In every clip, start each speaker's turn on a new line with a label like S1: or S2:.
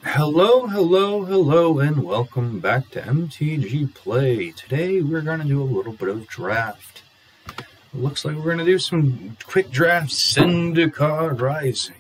S1: Hello, and welcome back to MTGplay. Today we're going to do a little bit of draft. It looks like we're going to do some quick draft Zendikar Rising.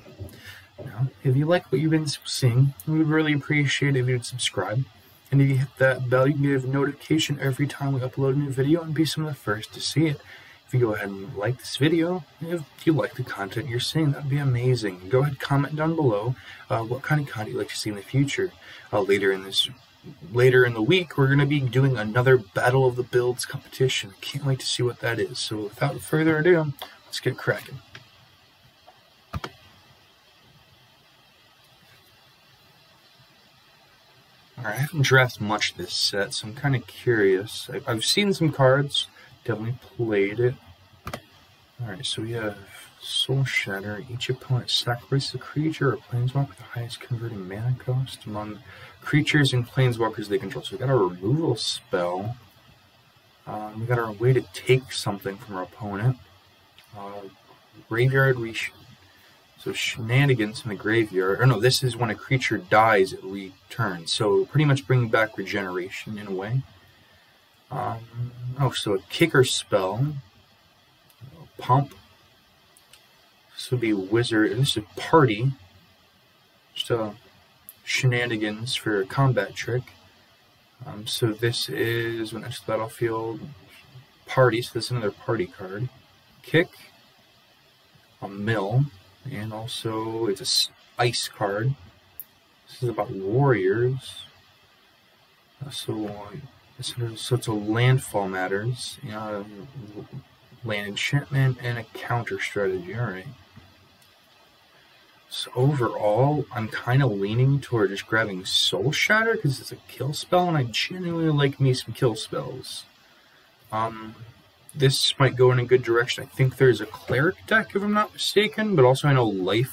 S1: Now, if you like what you've been seeing, we would really appreciate it if you'd subscribe. And if you hit that bell, you can get a notification every time we upload a new video and be some of the first to see it. If you go ahead and like this video, if you like the content you're seeing, that'd be amazing. Go ahead and comment down below what kind of content you'd like to see in the future. Later in the week, we're going to be doing another Battle of the Builds competition. Can't wait to see what that is. So without further ado, let's get cracking. Alright, I haven't drafted much this set, so I'm kind of curious. I've seen some cards. Definitely played it. Alright, so we have Soul Shatter. Each opponent sacrifices a creature or planeswalker with the highest converting mana cost among creatures and planeswalkers they control. So we got our removal spell. We got our way to take something from our opponent. Graveyard so shenanigans in the graveyard. Or no, this is when a creature dies, it returns. So pretty much bringing back regeneration in a way. So a kicker spell, pump. This would be wizard, and this is party. Just shenanigans for a combat trick. So this is when it's battlefield party. So this is another party card. Kick, a mill, and also it's a ice card. This is about warriors. So it's a landfall matters, land enchantment, and a counter strategy. Alright. So overall, I'm kind of leaning toward just grabbing Soul Shatter because it's a kill spell, and I genuinely like me some kill spells. This might go in a good direction. I think there's a cleric deck, if I'm not mistaken, but also I know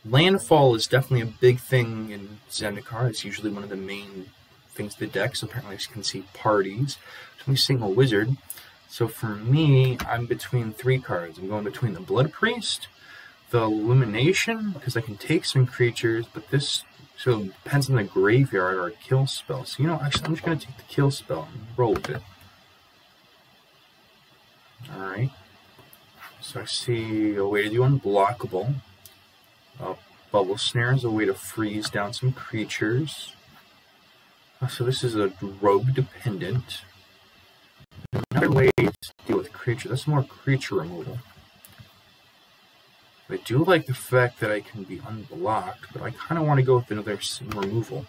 S1: landfall is definitely a big thing in Zendikar. It's usually one of the main things the decks. Apparently I can see parties. So I'm seeing a wizard. So for me, I'm between three cards. I'm going between the Blood Priest, the Illumination, because I can take some creatures, but this so it depends on the graveyard or a kill spell. So actually I'm just gonna take the kill spell and roll with it. Alright. So I see a way to do unblockable. Bubble Snare is a way to freeze down some creatures. So this is a rogue dependent. Another way to deal with creatures, that's more creature removal. I do like the fact that I can be unblocked, but I kind of want to go with another removal.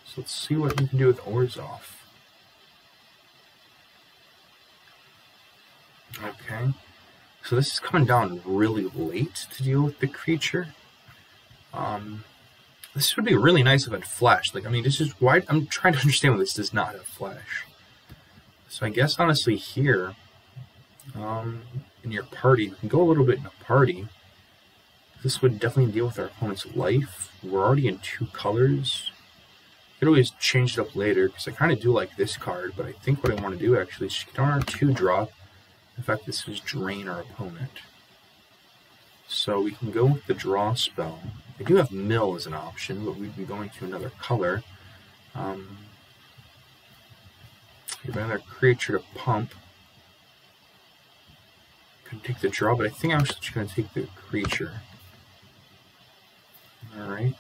S1: So let's see what we can do with Orzhov. Okay. So this is coming down really late to deal with the creature. This would be really nice if it flashed. This is why I'm trying to understand why this does not have flash. So I guess honestly here, in your party, you can go a little bit in a party. This would definitely deal with our opponent's life. We're already in two colors. You could always change it up later because I kind of do like this card, but I think what I want to do actually is just get on our 2-drop. In fact, this is drain our opponent. So we can go with the draw spell. I do have mill as an option, but we'd be going to another color. Give another creature to pump. Could take the draw, but I think I'm just going to take the creature. Alright.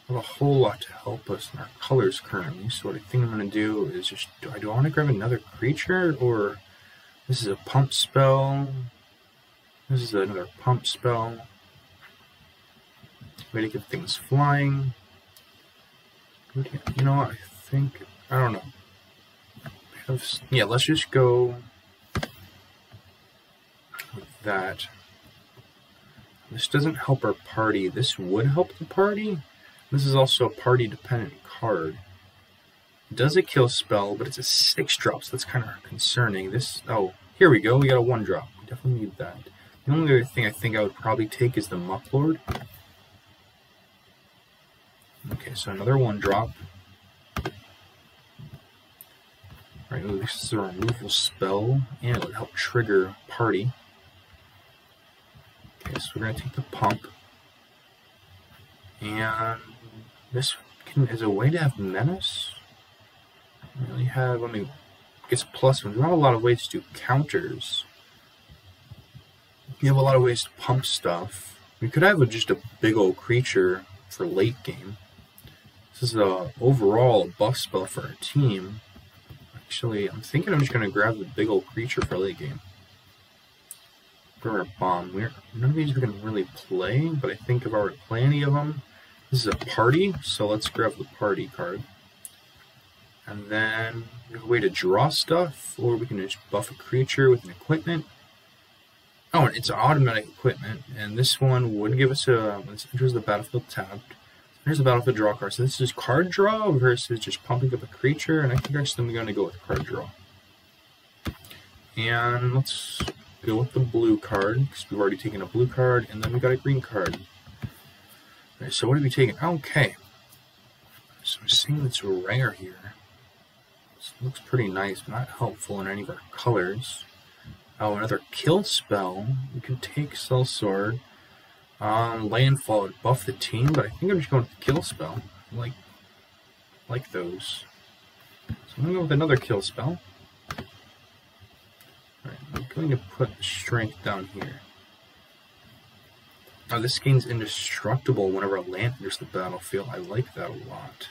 S1: We have a whole lot to help us in our colors currently, so what I think I'm going to do is just... Do I want to grab another creature, or... This is a pump spell. This is another pump spell. Way to get things flying. You know what? I don't know. Yeah, let's just go with that. This doesn't help our party. This would help the party. This is also a party-dependent card. It does a kill spell, but it's a 6-drop, so that's kind of concerning. Here we go. We got a 1-drop. We definitely need that. The only other thing I think I would probably take is the Mucklord. Okay, so another 1-drop. Alright, this is a removal spell, and it would help trigger party. Okay, so we're going to take the pump. And this as a way to have menace. We really have, I mean, I guess plus one. We have a lot of ways to do counters. You have a lot of ways to pump stuff. We could have just a big old creature for late game. This is overall a buff spell for our team. Actually, I'm thinking I'm just going to grab the big old creature for late game. For a bomb. None of these we can really play, but I think I've already played any of them. This is a party, so let's grab the party card. And then we have a way to draw stuff, or we can just buff a creature with an equipment. Oh, and it's automatic equipment, and this one would give us a, when it enters the battlefield tapped, here's the battlefield draw card. So this is card draw versus just pumping up a creature, and I think actually I'm going to go with card draw. And let's go with the blue card, because we've already taken a blue card, and then we got a green card. Alright, so what have we taken? Okay. So we're seeing it's rare here. This looks pretty nice, but not helpful in any of our colors. Oh, another kill spell. We could take Cell Sword. Landfall would buff the team, but I think I'm just going with the kill spell. I like those. So I'm going to go with another kill spell. Alright, I'm going to put strength down here. Now this gains indestructible whenever a land enters the battlefield. I like that a lot.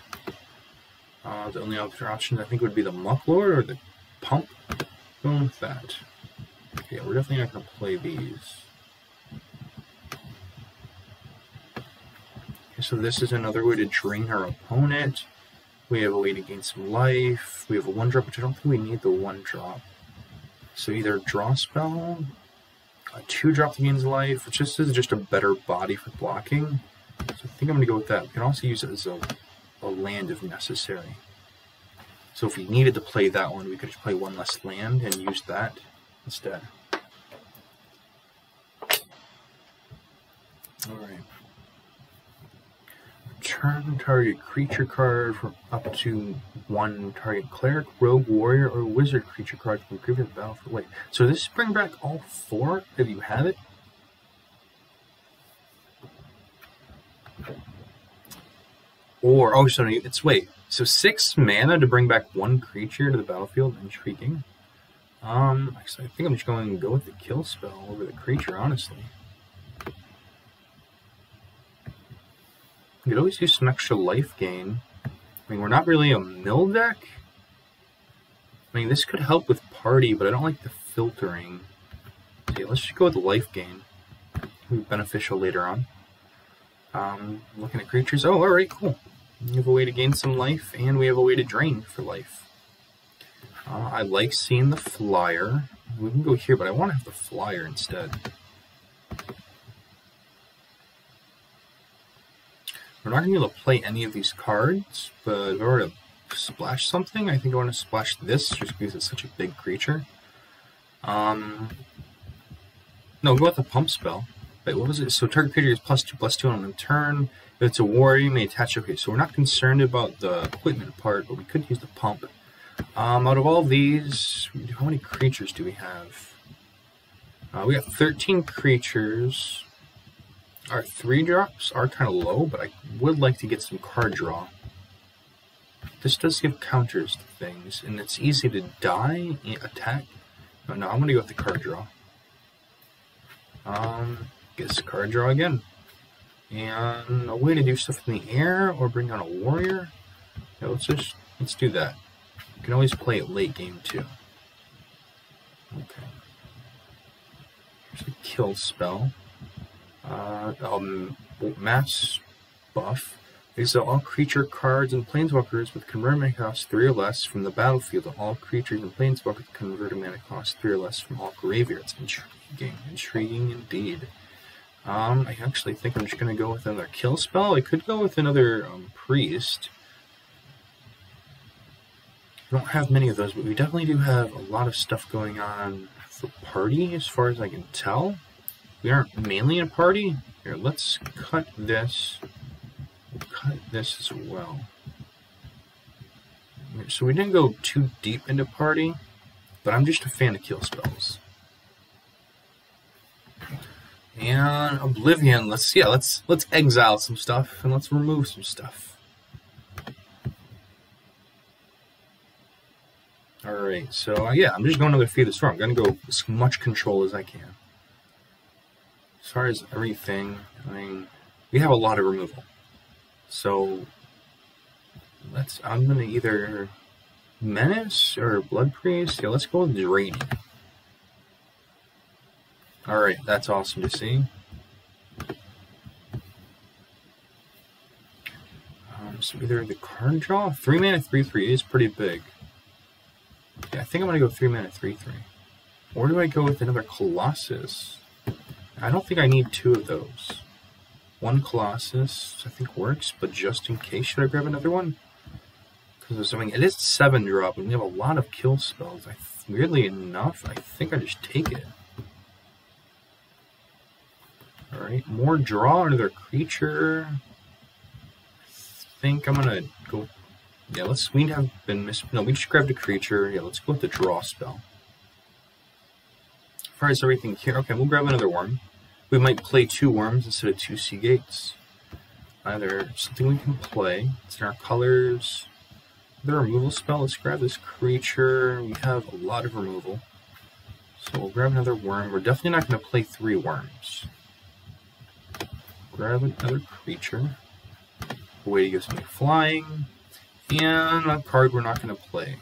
S1: The only other options I think would be the Mucklord or the Pump. Going with that. Yeah, we're definitely not going to play these. Okay, so this is another way to drain our opponent. We have a way to gain some life. We have a 1-drop, which I don't think we need the 1-drop. So either draw spell, a 2-drop that gains life, which this is just a better body for blocking. So I think I'm going to go with that. We can also use it as a land if necessary. So if we needed to play that one, we could just play one less land and use that instead. Alright. Return target creature card from up to 1 target cleric, rogue, warrior, or wizard creature card from the previous battlefield. Wait, so this bring back all 4 if you have it? Or, oh, so it's, wait, so 6 mana to bring back 1 creature to the battlefield? Intriguing. Actually, I think I'm just going to go with the kill spell over the creature, honestly. You could always use some extra life gain. I mean, we're not really a mill deck. I mean, this could help with party, but I don't like the filtering. So yeah, let's just go with the life gain. It'll be beneficial later on. Looking at creatures. Oh, alright, cool. We have a way to gain some life, and we have a way to drain for life. I like seeing the flyer. We can go here, but I want to have the flyer instead. We're not going to be able to play any of these cards, but if I were to splash something, I think I want to splash this just because it's such a big creature. No, go with the pump spell. Wait, what was it? So target creature is +2/+2 on the turn. If it's a warrior, you may attach. Okay, so we're not concerned about the equipment part, but we could use the pump. Out of all these, how many creatures do we have? We have 13 creatures. Our 3-drops are kind of low, but I would like to get some card draw. This does give counters to things, and it's easy to die and attack. No, I'm going to go with the card draw. Guess card draw again. And a way to do stuff in the air or bring on a warrior. Yeah, let's do that. You can always play it late game too. Okay. Here's a kill spell. Mass buff. Exile all creature cards and planeswalkers with converted mana cost 3 or less from the battlefield. All creatures and planeswalkers with converted mana cost 3 or less from all graveyards. Intriguing. Intriguing indeed. I actually think I'm just going to go with another kill spell. I could go with another priest. I don't have many of those, but we definitely do have a lot of stuff going on for party as far as I can tell. We aren't mainly in a party. Here, let's cut this. We'll cut this as well. So we didn't go too deep into party, but I'm just a fan of kill spells. And Oblivion, let's exile some stuff and let's remove some stuff. Alright, so yeah, I'm just going to Feed the Storm. I'm going to go as much control as I can. As far as everything, I mean, we have a lot of removal. So, I'm going to either Menace or Blood Priest. Yeah, let's go with Draining. Alright, that's awesome to see. So either the card draw, 3 mana 3/3 is pretty big. Yeah, I think I'm gonna go 3 mana 3/3. Or do I go with another Colossus? I don't think I need 2 of those. 1 Colossus I think works, but just in case, should I grab another one? Because I mean, it is 7 drop, and we have a lot of kill spells. Weirdly enough, I think I just take it. Alright, more draw, another creature. I think I'm gonna go. Yeah, we have been no, we just grabbed a creature. Yeah, let's go with the draw spell. As far as everything here, okay, we'll grab another worm. We might play 2 worms instead of 2 sea gates. Either something we can play. It's in our colors. The removal spell. Let's grab this creature. We have a lot of removal, so we'll grab another worm. We're definitely not going to play 3 worms. Grab another creature. A way to get something flying, and a card we're not going to play.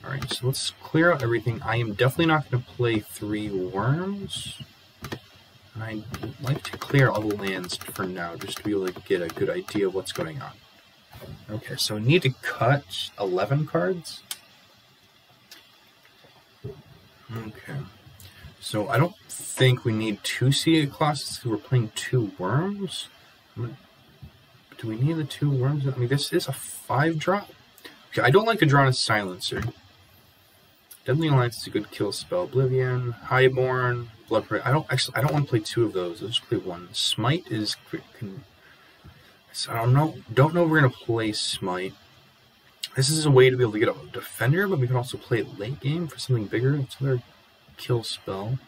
S1: Alright, so let's clear out everything. I am definitely not going to play 3 worms. I'd like to clear all the lands for now, just to be able to get a good idea of what's going on. Okay, so we need to cut 11 cards. Okay. So I don't think we need 2 Sea Colossus because we're playing 2 worms. Do we need the 2 worms? I mean, this is a 5 drop. Okay, I don't like to draw a Silencer. Deadly Alliance is a good kill spell. Oblivion, Highborn, Blood Prey. I don't want to play 2 of those. I'll just play 1. Smite is. I don't know if we're gonna play Smite. This is a way to be able to get a defender, but we can also play it late game for something bigger. It's another kill spell.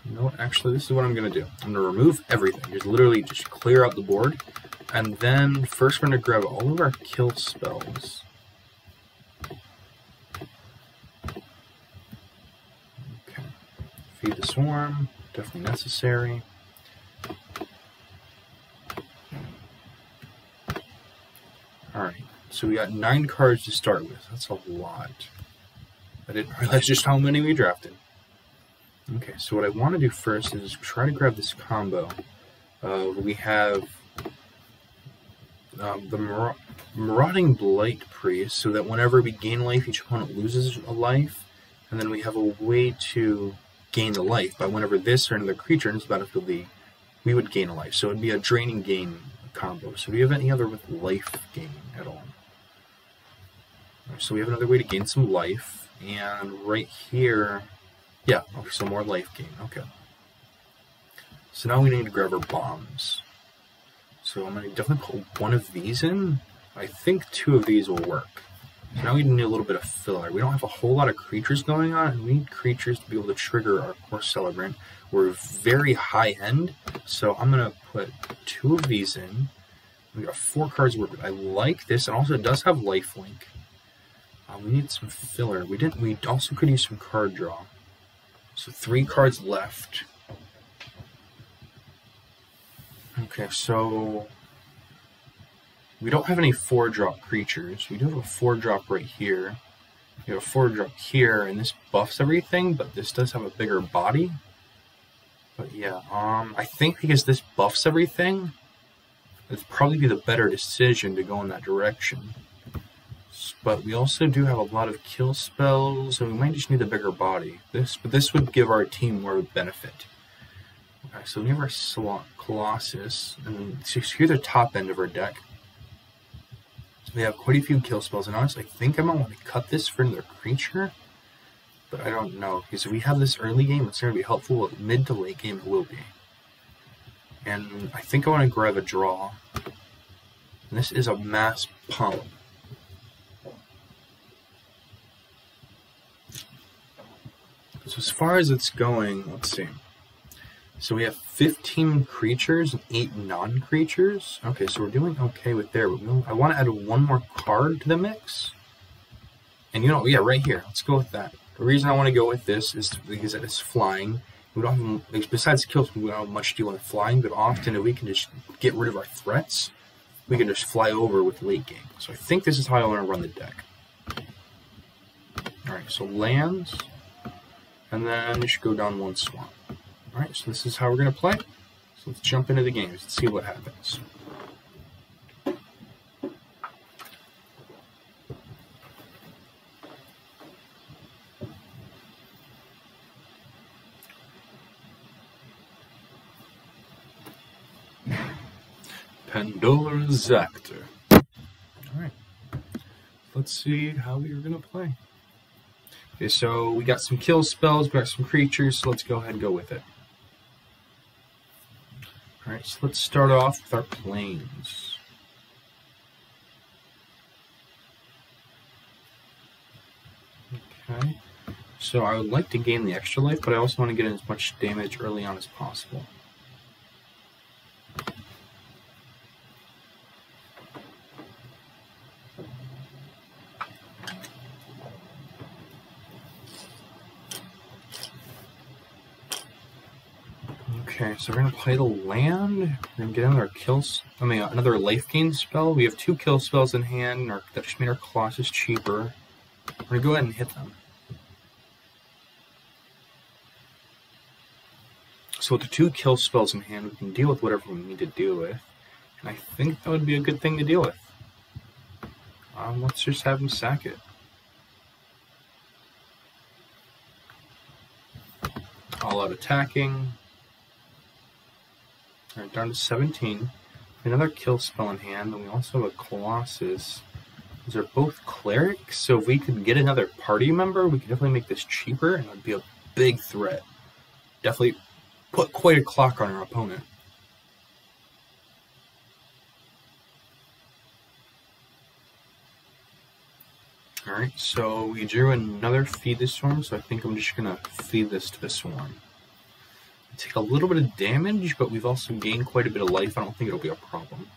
S1: No, actually, this is what I'm going to do. I'm going to remove everything. Just literally just clear out the board. And then first we're going to grab all of our kill spells. Okay. Feed the Swarm. Definitely necessary. Alright. So we got 9 cards to start with. That's a lot. I didn't realize just how many we drafted. Okay, so what I want to do first is try to grab this combo. We have the Marauding Blight Priest, so that whenever we gain life, each opponent loses a life. And then we have a way to gain the life by whenever this or another creature enters the battlefield, we would gain a life. So it would be a draining gain combo. So do you have any other with life gain at all? So we have another way to gain some life. And right here, yeah, okay, so more life gain, okay. So now we need to grab our bombs. So I'm going to definitely put 1 of these in. I think 2 of these will work. So now we need a little bit of filler. We don't have a whole lot of creatures going on, and we need creatures to be able to trigger our core Celebrant. We're very high end, so I'm going to put 2 of these in. We got 4 cards to work with. I like this, and also it does have lifelink. We need some filler. We also could use some card draw. So 3 cards left. Okay, so we don't have any 4-drop creatures. We do have a 4-drop right here. We have a 4-drop here, and this buffs everything, but this does have a bigger body. But yeah, I think because this buffs everything, it'd probably be the better decision to go in that direction. But we also do have a lot of kill spells, and we might just need a bigger body. But this would give our team more benefit. Okay, so we have our Colossus, and here's the top end of our deck. So we have quite a few kill spells, and honestly, I think I might want to cut this for another creature, but I don't know, because if we have this early game, it's going to be helpful. Mid to late game, it will be. And I think I want to grab a draw. And this is a mass pump. So as far as it's going, let's see. So we have 15 creatures and 8 non-creatures. Okay, so we're doing okay with there. But I want to add one more card to the mix. And you know, yeah, right here. Let's go with that. The reason I want to go with this is because it's flying. We don't have, besides kills, we don't have much to do with flying, but often if we can just get rid of our threats, we can just fly over with late game. So I think this is how I want to run the deck. Alright, so lands, and then you should go down one swamp. Alright, so this is how we're going to play. So let's jump into the games and see what happens. Pandora's Actor. Alright, let's see how we're going to play. Okay, so we got some kill spells, we got some creatures, so let's go ahead and go with it. Alright, so let's start off with our planes. Okay, so I would like to gain the extra life, but I also want to get as much damage early on as possible. Okay, so we're gonna play the land. We're gonna get another another life gain spell. We have 2 kill spells in hand, and that just made our Colossus cheaper. We're gonna go ahead and hit them. So with the 2 kill spells in hand, we can deal with whatever we need to deal with, and I think that would be a good thing to deal with. Let's just have him sack it. All out attacking. Alright, down to 17. Another kill spell in hand, and we also have a Colossus. These are both clerics, so if we could get another party member, we could definitely make this cheaper, and it would be a big threat. Definitely put quite a clock on our opponent. Alright, so we drew another Feed the Swarm, so I think I'm just going to feed this to the Swarm. Take a little bit of damage, but we've also gained quite a bit of life. I don't think it'll be a problem.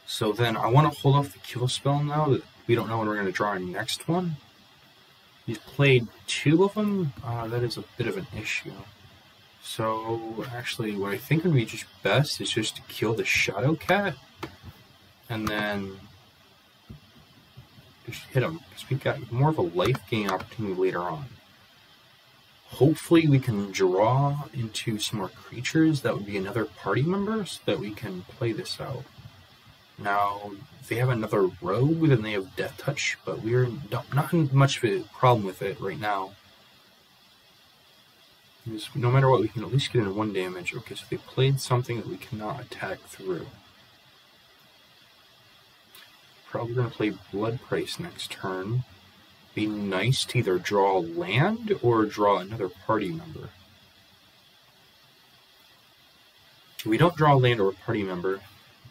S1: So then I want to hold off the kill spell now that we don't know when we're going to draw our next one. He's played 2 of them. That is a bit of an issue. So actually what I think would be just best is just to kill the Shadow Cat and then just hit him, because we got more of a life gain opportunity later on. Hopefully we can draw into some more creatures that would be another party member so that we can play this out. Now, if they have another rogue, then they have Death Touch, but we're not in much of a problem with it right now. Because no matter what, we can at least get in 1 damage. Okay, so they played something that we cannot attack through. Probably going to play Blood Price next turn. Be nice to either draw land or draw another party member. If we don't draw land or a party member,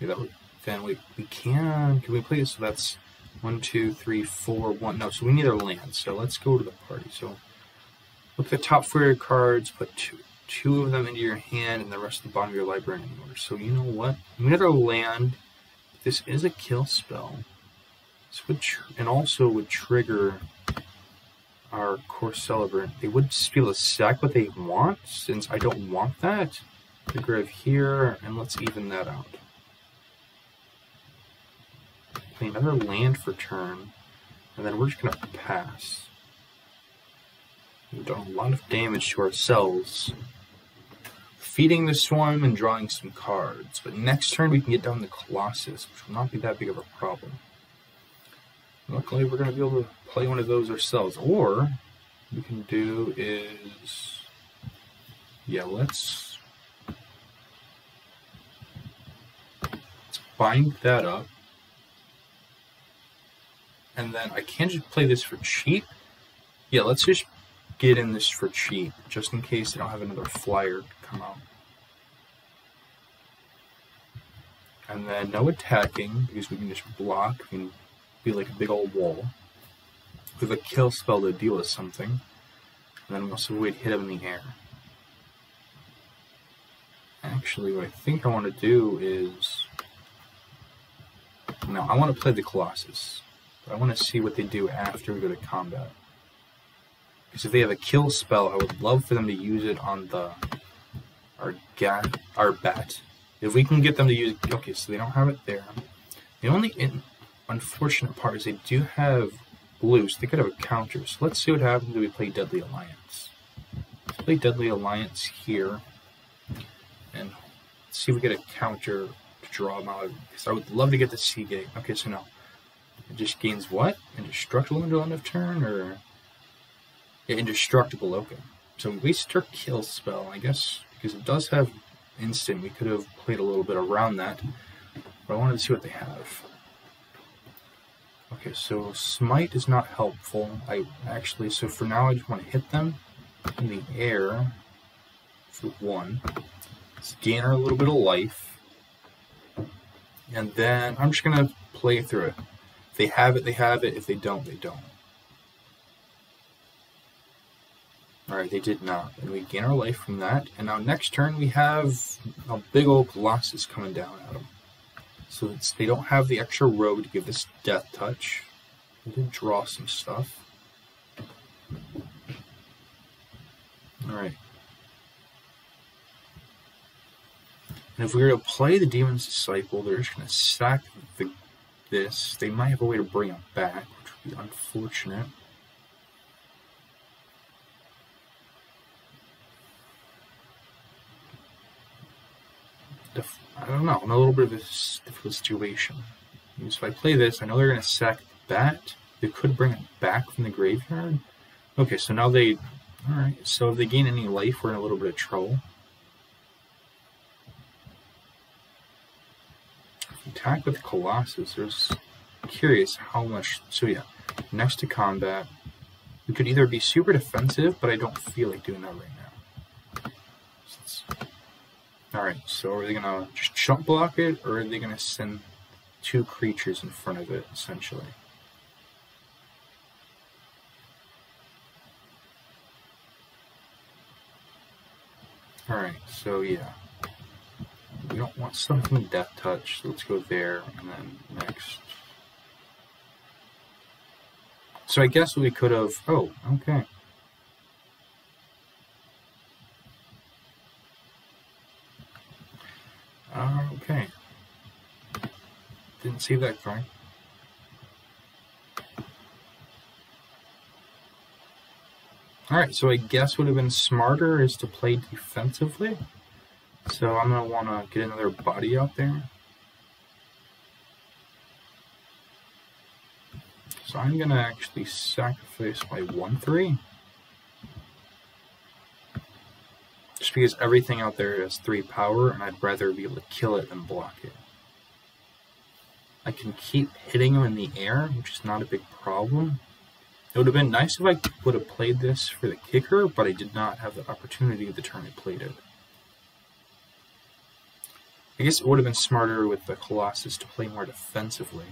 S1: then we can we play this? So that's 1, 2, 3, 4, 1. No, so we need our land. So let's go to the party. So look at the top 4 of your cards, put two of them into your hand, and the rest of the bottom of your library in order. So you know what? We need our land. This is a kill spell. This would and also would trigger our Core Celebrant. They would just be able to sack what they want, since I don't want that. Trigger of here, and let's even that out. Play another land for turn, and then we're just going to pass. We've done a lot of damage to ourselves, feeding the Swarm and drawing some cards, but next turn we can get down the Colossus, which will not be that big of a problem. Luckily, we're going to be able to play one of those ourselves. Or, what we can do is, yeah, let's bind that up. And then I can't just play this for cheap. Yeah, let's just get in this for cheap, just in case they don't have another flyer come out. And then no attacking, because we can just block. We can be like a big old wall. We have a kill spell to deal with something. And then we also would hit him in the air. Actually, what I think I want to do is... No, I want to play the Colossus. But I want to see what they do after we go to combat. Because if they have a kill spell, I would love for them to use it on our bat. If we can get them to use... Okay, so they don't have it there. The only unfortunate part is they do have blue, so they could have a counter. So let's see what happens if we play Deadly Alliance. Let's play Deadly Alliance here. And see if we get a counter to draw them out. Because I would love to get the Seagate. Okay, so no. It just gains what? Indestructible until end of turn? Or... Yeah, indestructible, okay. So we wasted our kill spell, I guess, because it does have instant. We could have played a little bit around that. But I wanted to see what they have. Okay, so Smite is not helpful. So for now I just want to hit them in the air for 1. Let's gain her a little bit of life. And then I'm just going to play through it. If they have it, they have it. If they don't, they don't. Alright, they did not. And we gain our life from that. And now next turn we have a big old Colossus coming down at them. So they don't have the extra rogue to give this death touch. We did draw some stuff. Alright. And if we were to play the Demon's Disciple, they're just going to sack this. They might have a way to bring it back, which would be unfortunate. I don't know, I'm in a little bit of a difficult situation. So if I play this, I know they're going to sack the bat. They could bring it back from the graveyard. Okay, so now they... Alright, so if they gain any life, we're in a little bit of trouble. Attack with Colossus, there's... Curious how much... So yeah, next to combat, we could either be super defensive, but I don't feel like doing that right now. Alright, so are they going to just chump block it, or are they going to send 2 creatures in front of it, essentially? Alright, so yeah. We don't want something death touch, so let's go there, and then next. So I guess we could have... Oh, okay. Okay. Didn't see that card. Alright, so I guess what would have been smarter is to play defensively. So I'm going to want to get another body out there. So I'm going to actually sacrifice my 1/3. Just because everything out there has 3 power, and I'd rather be able to kill it than block it. I can keep hitting them in the air, which is not a big problem. It would have been nice if I would have played this for the kicker, but I did not have the opportunity the turn I played it. I guess it would have been smarter with the Colossus to play more defensively.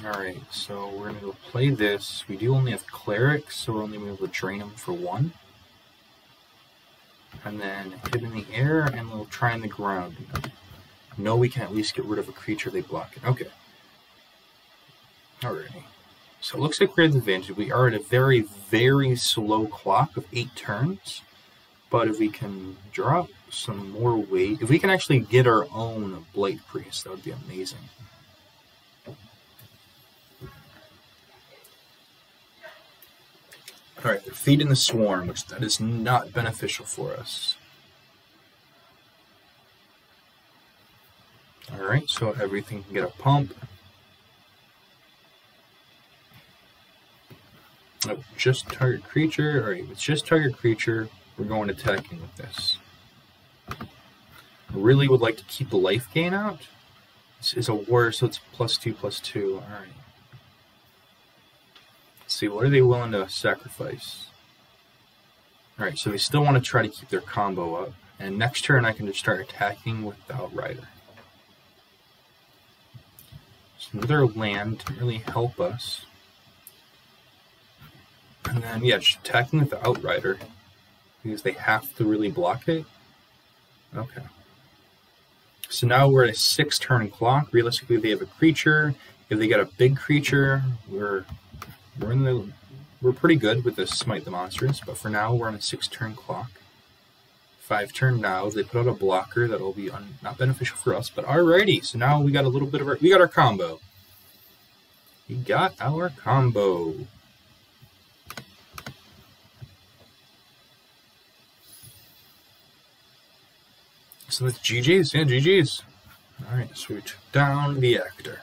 S1: Alright, so we're going to go play this. We do only have Cleric, so we're only able to drain him for 1. And then hit in the air, and we'll try on the ground. No, we can at least get rid of a creature they block it. Okay. Alrighty. So it looks like we're at the advantage. We are at a very, very slow clock of 8 turns. But if we can drop some more weight, if we can actually get our own Blight Priest, that would be amazing. Alright, they're feeding the Swarm, which that is not beneficial for us. Alright, so everything can get a pump. Oh, just target creature. Alright, it's just target creature. We're going attacking with this. I really would like to keep the life gain out. This is a war, so it's +2/+2. Alright. Let's see, what are they willing to sacrifice? Alright, so they still want to try to keep their combo up. And next turn I can just start attacking with the Outrider. So another land didn't really help us. And And then, yeah, just attacking with the Outrider, because they have to really block it. Okay. So now we're at a 6-turn clock. Realistically, they have a creature. If they get a big creature, we're pretty good with the Smite the Monsters. But for now, we're on a 6-turn clock. 5-turn now. If they put out a blocker, that'll be not beneficial for us. But alrighty, so now we got a little bit of we got our combo. We got our combo. So that's GG's, yeah, GG's. Alright, so we took down the actor.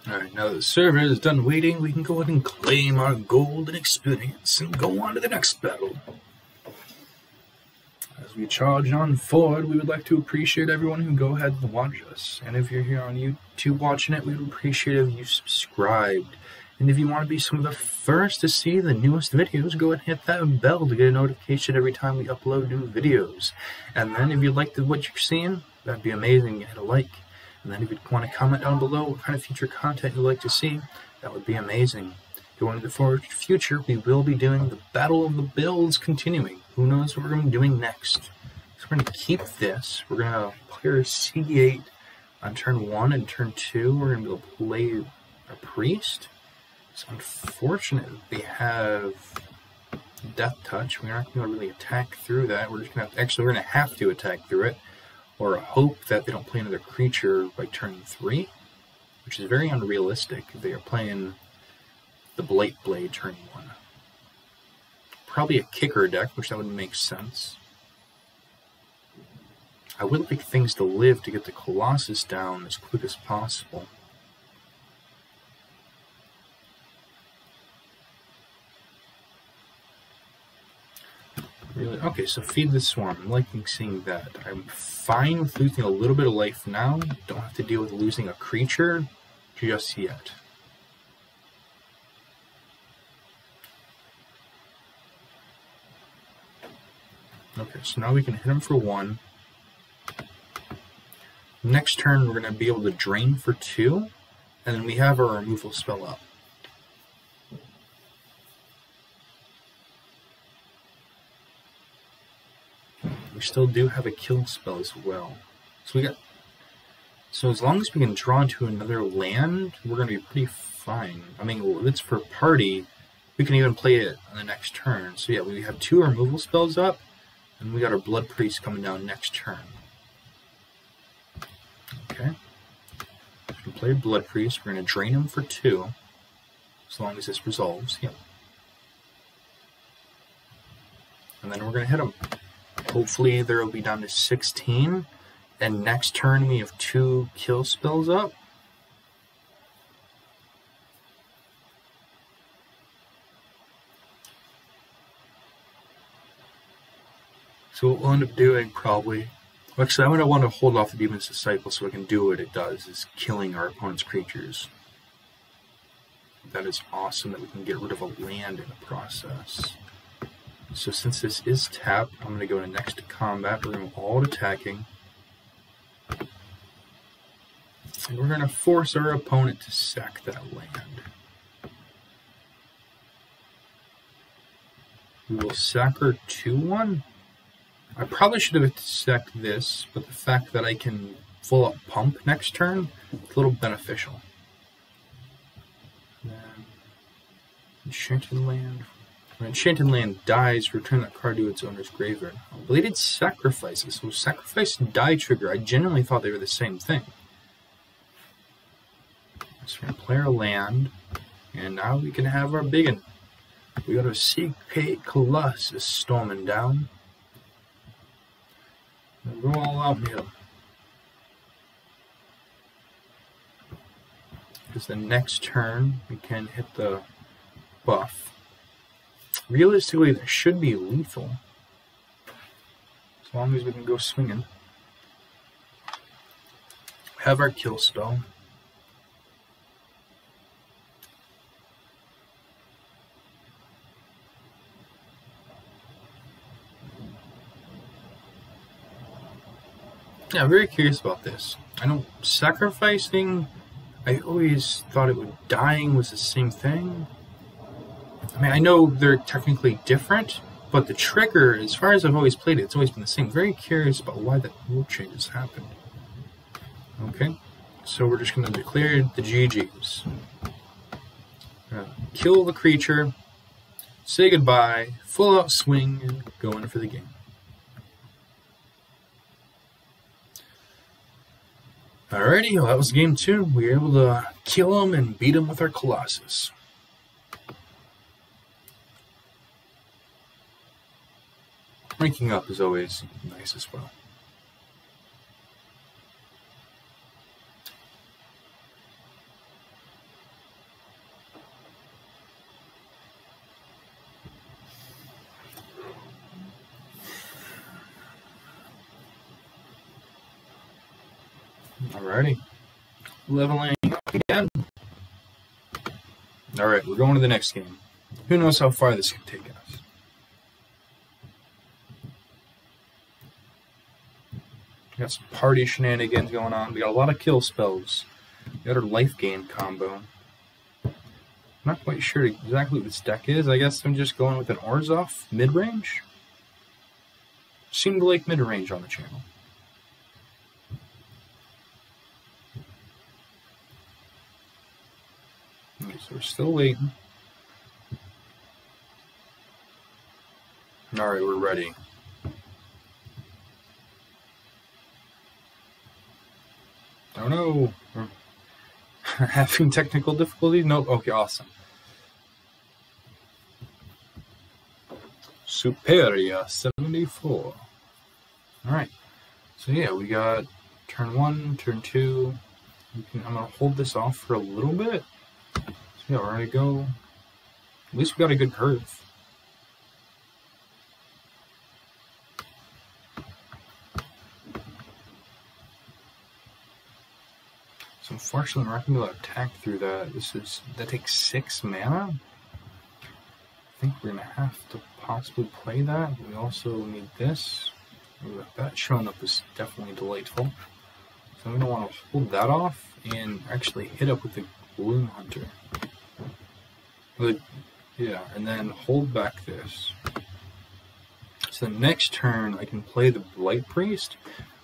S1: Alright, now that the server is done waiting, we can go ahead and claim our gold and experience and go on to the next battle. As we charge on forward, we would like to appreciate everyone who go ahead and watch us. And if you're here on YouTube watching it, we would appreciate if you subscribed. And if you want to be some of the first to see the newest videos, go ahead and hit that bell to get a notification every time we upload new videos. And then if you like what you're seeing, that'd be amazing. Hit a like. And then if you want to comment down below what kind of future content you'd like to see, that would be amazing. Going into the future, we will be doing the Battle of the Builds continuing. Who knows what we're going to be doing next. So we're going to keep this. We're going to play our C8 on turn 1 and turn 2. We're going to be able to play a Priest. It's unfortunate that they have Death Touch. We're not going to really attack through that. We're just going to we're going to have to attack through it. Or hope that they don't play another creature by turn 3, which is very unrealistic if they are playing the Blight Blade turn 1. Probably a kicker deck, which that would make sense. I would like things to live to get the Colossus down as quick as possible. Really? Okay, so feed the swarm. I'm liking seeing that. I'm fine with losing a little bit of life now. Don't have to deal with losing a creature just yet. Okay, so now we can hit him for 1. Next turn, we're going to be able to drain for 2, and then we have our removal spell up. We still do have a kill spell as well. So as long as we can draw into another land, we're going to be pretty fine. I mean, if it's for party, we can even play it on the next turn. So yeah, we have 2 removal spells up, and we got our Blood Priest coming down next turn. Okay. So we play Blood Priest. We're going to drain him for 2, as long as this resolves. Yeah. And then we're going to hit him. Hopefully there will be down to 16, and next turn we have 2 kill spells up. So what we'll end up doing probably, actually I'm going to want to hold off the Demon's Disciple so we can do what it does, is killing our opponent's creatures. That is awesome that we can get rid of a land in the process. So since this is tapped, I'm going to go to next to combat. We're going to all attacking. And we're going to force our opponent to sack that land. We will sack our 2-1. I probably should have sacked this, but the fact that I can full up pump next turn is a little beneficial. And then Enchanted Land. When Enchanted Land dies, return that card to its owner's graveyard. Bladed Sacrifices. So sacrifice and die trigger. I genuinely thought they were the same thing. So we're going to play our land, and now we can have our biggin. We got a C8 Colossus storming down. We'll go all out here. because the next turn we can hit the buff. Realistically, that should be lethal, as long as we can go swinging. Have our kill spell. Yeah, I'm very curious about this. I know sacrificing, I always thought dying was the same thing. I mean, I know they're technically different, but the trigger, as far as I've always played it, it's always been the same. Very curious about why that rule changes happened. Okay, so we're just going to declare the GGs. Kill the creature, say goodbye, full out swing, and go in for the game. Alrighty, well, that was game 2. We were able to kill him and beat him with our Colossus. Ranking up is always nice as well. Alrighty, leveling up again. Alright, we're going to the next game. Who knows how far this can take us? We got some party shenanigans going on. We got a lot of kill spells. We got our life gain combo. I'm not quite sure exactly what this deck is. I guess I'm just going with an Orzhov mid-range. Seemed like mid-range on the channel. Okay, so we're still waiting. Alright, we're ready. Oh no! We're having technical difficulties? Nope. Okay, awesome. Superior 74. Alright. So yeah, we got turn 1, turn 2. I'm going to hold this off for a little bit. So yeah, we're going to go. At least we got a good curve. So unfortunately, we're not going to be able to attack through that. That takes 6 mana. I think we're going to have to possibly play that. We also need this. That showing up is definitely delightful. So I'm going to want to hold that off and actually hit up with the Gloom Hunter. Yeah, and then hold back this. So the next turn, I can play the Blight Priest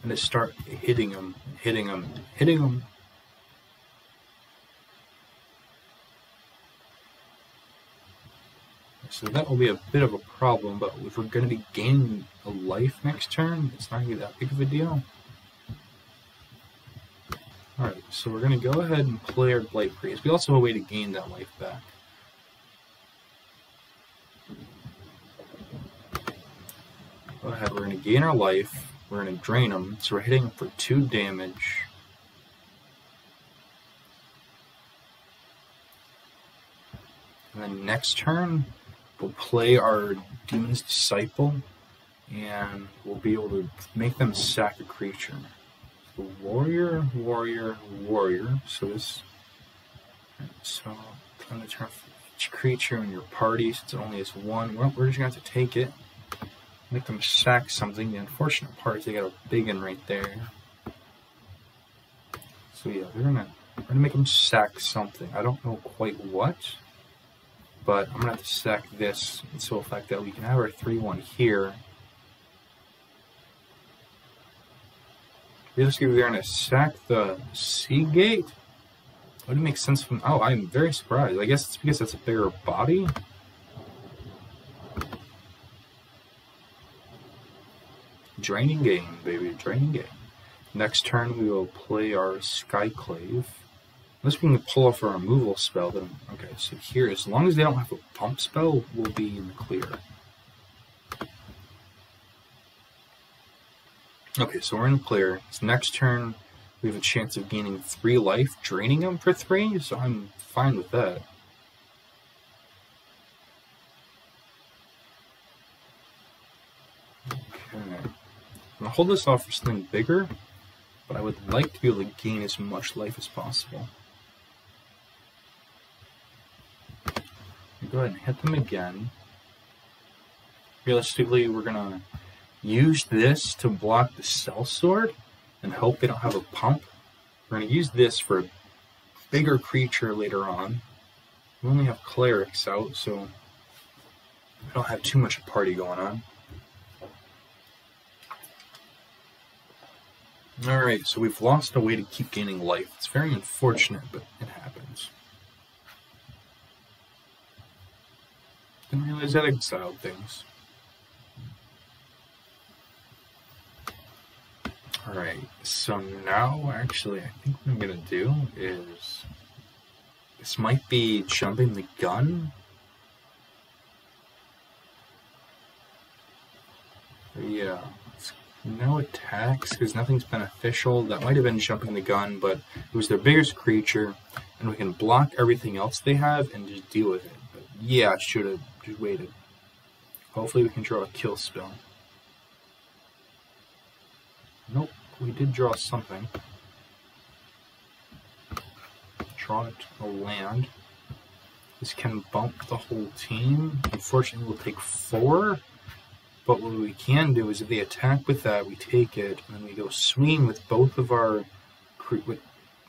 S1: and just start hitting him, hitting him, hitting him. So that will be a bit of a problem, but if we're going to be gaining a life next turn, it's not going to be that big of a deal. Alright, so we're going to go ahead and play our Blight Priest. We also have a way to gain that life back. Go ahead, we're going to gain our life, we're going to drain him, so we're hitting him for 2 damage. And then next turn, we'll play our Demon's Disciple, and we'll be able to make them sack a creature. So warrior, warrior, warrior. So this. So on the turn for each creature in your party, since it only has 1, well, we're just gonna have to take it. Make them sack something. The unfortunate part is they got a big one right there. So yeah, we're gonna make them sack something. I don't know quite what. But I'm going to have to stack this in so effect that we can have our 3-1 here. Realistically, we're going to sack the Sea Gate. Would it make sense from... Oh, I'm very surprised. I guess it's because it's a bigger body. Draining game, baby. Draining game. Next turn, we will play our Skyclave. Unless we can pull off a removal spell, then okay, so here, as long as they don't have a pump spell, we'll be in the clear. Okay, so we're in the clear. It's next turn, we have a chance of gaining 3 life, draining them for 3, so I'm fine with that. Okay. I'm going to hold this off for something bigger, but I would like to be able to gain as much life as possible. Go ahead and hit them again. Realistically, we're going to use this to block the sellsword and hope they don't have a pump. We're going to use this for a bigger creature later on. We only have clerics out, so we don't have too much a party going on. Alright, so we've lost a way to keep gaining life. It's very unfortunate, but it happens. Didn't realize that exiled things. Alright, so now actually I think what I'm going to do is... This might be jumping the gun. Yeah, no attacks because nothing's beneficial. That might have been jumping the gun, but it was their biggest creature, and we can block everything else they have and just deal with it. But yeah, I should have just waited. Hopefully we can draw a kill spell. Nope, we did draw something. Draw it a land. This can bump the whole team. Unfortunately, we'll take 4. But what we can do is if they attack with that, we take it, and then we go swing with both of our...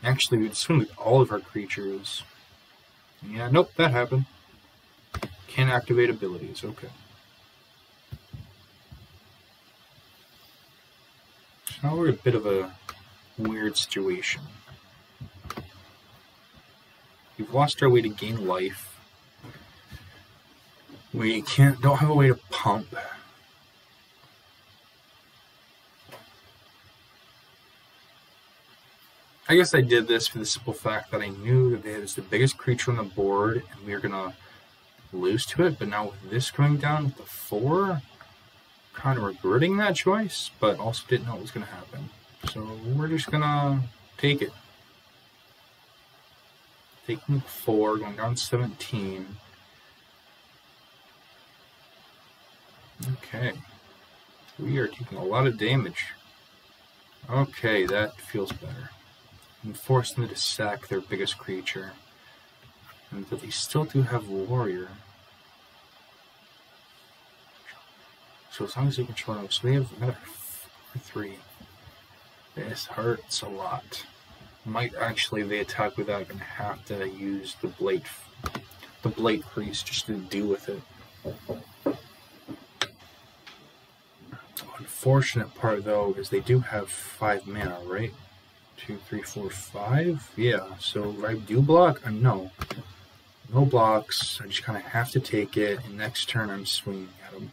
S1: Actually, we'd swing with all of our creatures. Yeah, nope, that happened. Can't activate abilities, okay. So now we're in a bit of a weird situation. We've lost our way to gain life. We don't have a way to pump. I guess I did this for the simple fact that I knew that it was the biggest creature on the board and we were going to lose to it, but now with this coming down with the 4, kind of regretting that choice, but also didn't know what was going to happen. So we're just going to take it. Taking 4, going down 17. Okay. We are taking a lot of damage. Okay, that feels better. And force them to sack their biggest creature. And but they still do have warrior. So as long as they control them, so they have another 3. This hurts a lot. Might actually, if they attack with that, I'm gonna have to use the blade priest just to deal with it. Unfortunate part though is they do have 5 mana, right? 2, 3, 4, 5. Yeah, so if I do block, no blocks. I just kind of have to take it, and next turn I'm swinging at them.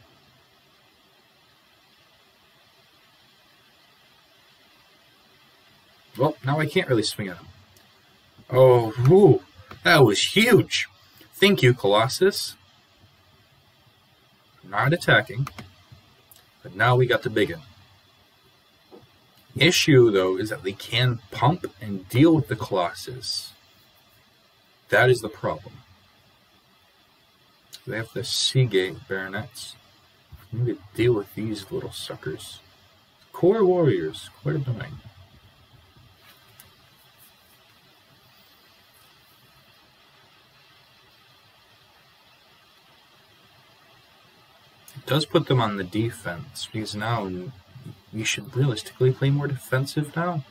S1: Well, now I can't really swing at him. Oh, ooh, that was huge. Thank you, Colossus. Not attacking, but now we got the big one. The issue, though, is that they can pump and deal with the Colossus. That is the problem. They have the Seagate Baronets. We need to deal with these little suckers. Core Warriors, quite annoying. It does put them on the defense, because now we should realistically play more defensive now.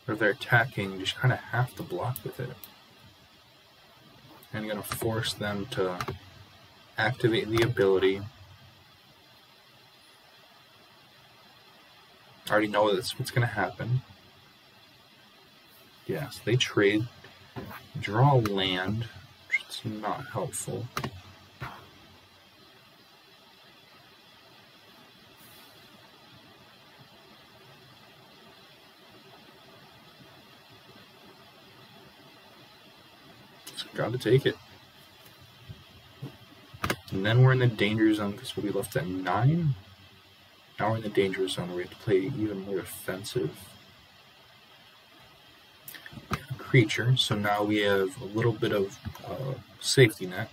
S1: Or if they're attacking, you just kind of have to block with it. And you're going to force them to activate the ability. I already know that's what's going to happen. Yes, they trade. Draw land, which is not helpful. Gotta take it. And then we're in the danger zone because we'll be left at 9. Now we're in the danger zone where we have to play even more defensive. creature, so now we have a little bit of safety net.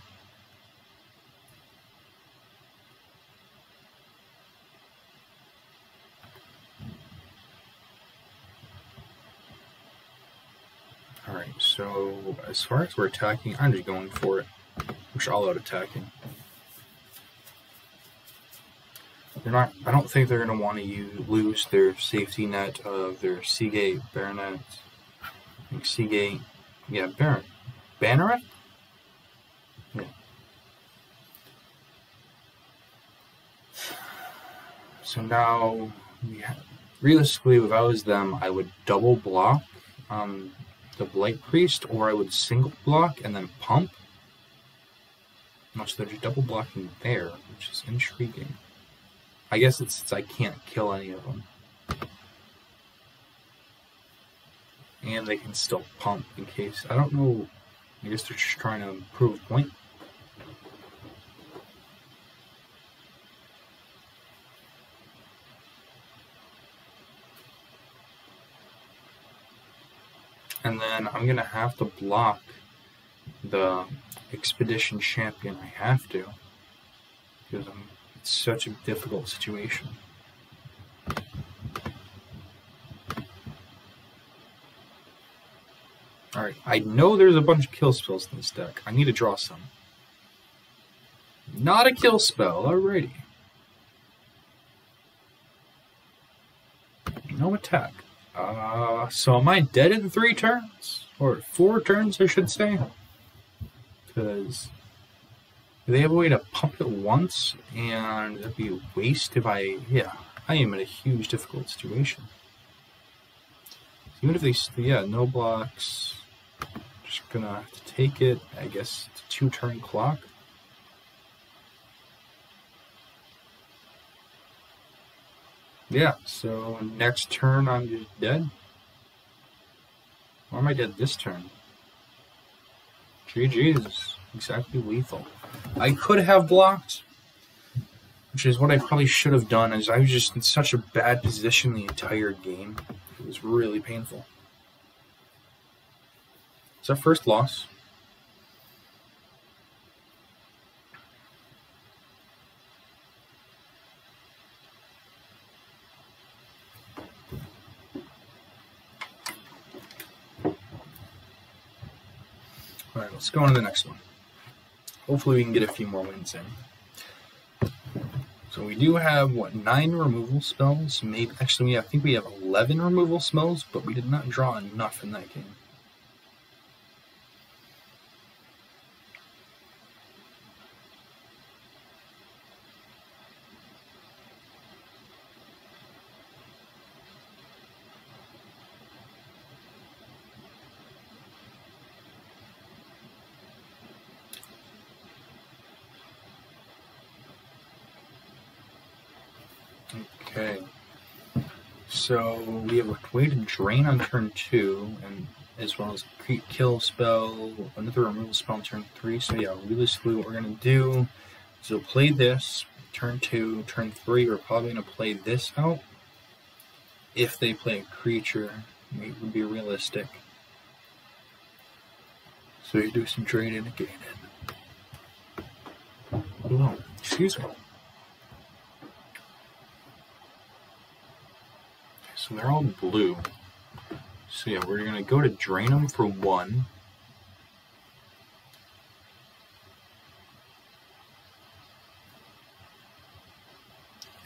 S1: Alright, so as far as we're attacking, I'm just going for it. We're all out attacking. I don't think they're going to want to lose their safety net of their Seagate Baronet. I think Seagate, yeah, Banneret? Yeah. So now, realistically, if I was them, I would double block the Blight Priest, or I would single block and then pump. So they're just double blocking there, which is intriguing. I guess it's I can't kill any of them. And they can still pump in case. I don't know. I guess they're just trying to prove a point. And then I'm going to have to block the Expedition Champion. I have to. Because it's such a difficult situation. Alright, I know there's a bunch of kill spells in this deck. I need to draw some. Not a kill spell, alrighty. No attack. So am I dead in 3 turns? Or 4 turns, I should say? Because they have a way to pump it once, and it'd be a waste if I am in a huge difficult situation. Even if they, no blocks, just gonna have to take it, I guess it's a 2-turn clock. Yeah, so next turn I'm just dead. Or am I dead this turn? GG's, exactly lethal. I could have blocked, which is what I probably should have done, as I was just in such a bad position the entire game. It was really painful. It's our first loss. Alright, let's go on to the next one. Hopefully we can get a few more wins in. So we do have, 9 removal spells? Maybe, actually, I think we have 11 removal spells, but we did not draw enough in that game. Okay, so we have a way to drain on turn 2, and as well as kill spell, another removal spell on turn 3. So yeah, realistically what we're going to do is we'll play this, turn 2, turn 3, we're probably going to play this out. If they play a creature, it would be realistic. So you do some draining again. Oh, excuse me. So they're all blue. So yeah, we're going to go to drain them for 1.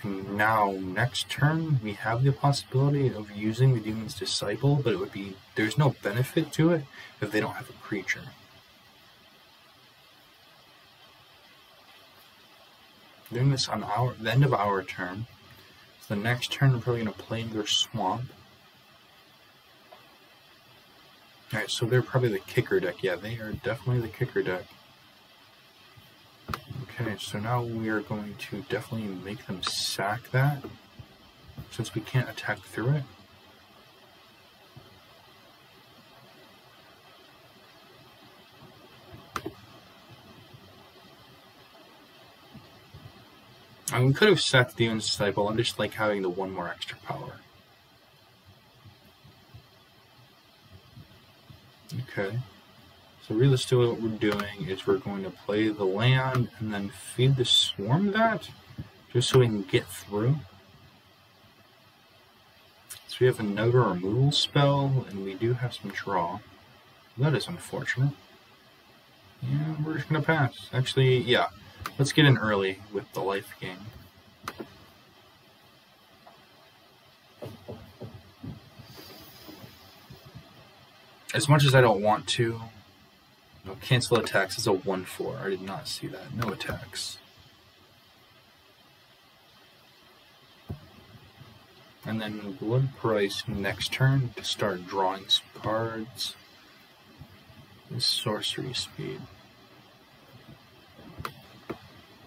S1: And now, next turn, we have the possibility of using the Demon's Disciple, but it would be, there's no benefit to it if they don't have a creature. Doing this on the end of our turn. The next turn, we're probably going to play their Swamp. Alright, so they're probably the kicker deck. Yeah, they are definitely the kicker deck. Okay, so now we are going to definitely make them sack that, since we can't attack through it. I mean, we could have sacked the Demon's Disciple. I'm just like having the 1 more extra power. Okay. So realistically what we're doing is we're going to play the land and then feed the swarm that, just so we can get through. So we have another removal spell, and we do have some draw. That is unfortunate. And we're just going to pass. Actually, yeah. Let's get in early with the life gain. As much as I don't want to, no, cancel attacks is a 1/4. I did not see that. No attacks. And then Blood Price next turn to start drawing some cards. This sorcery speed.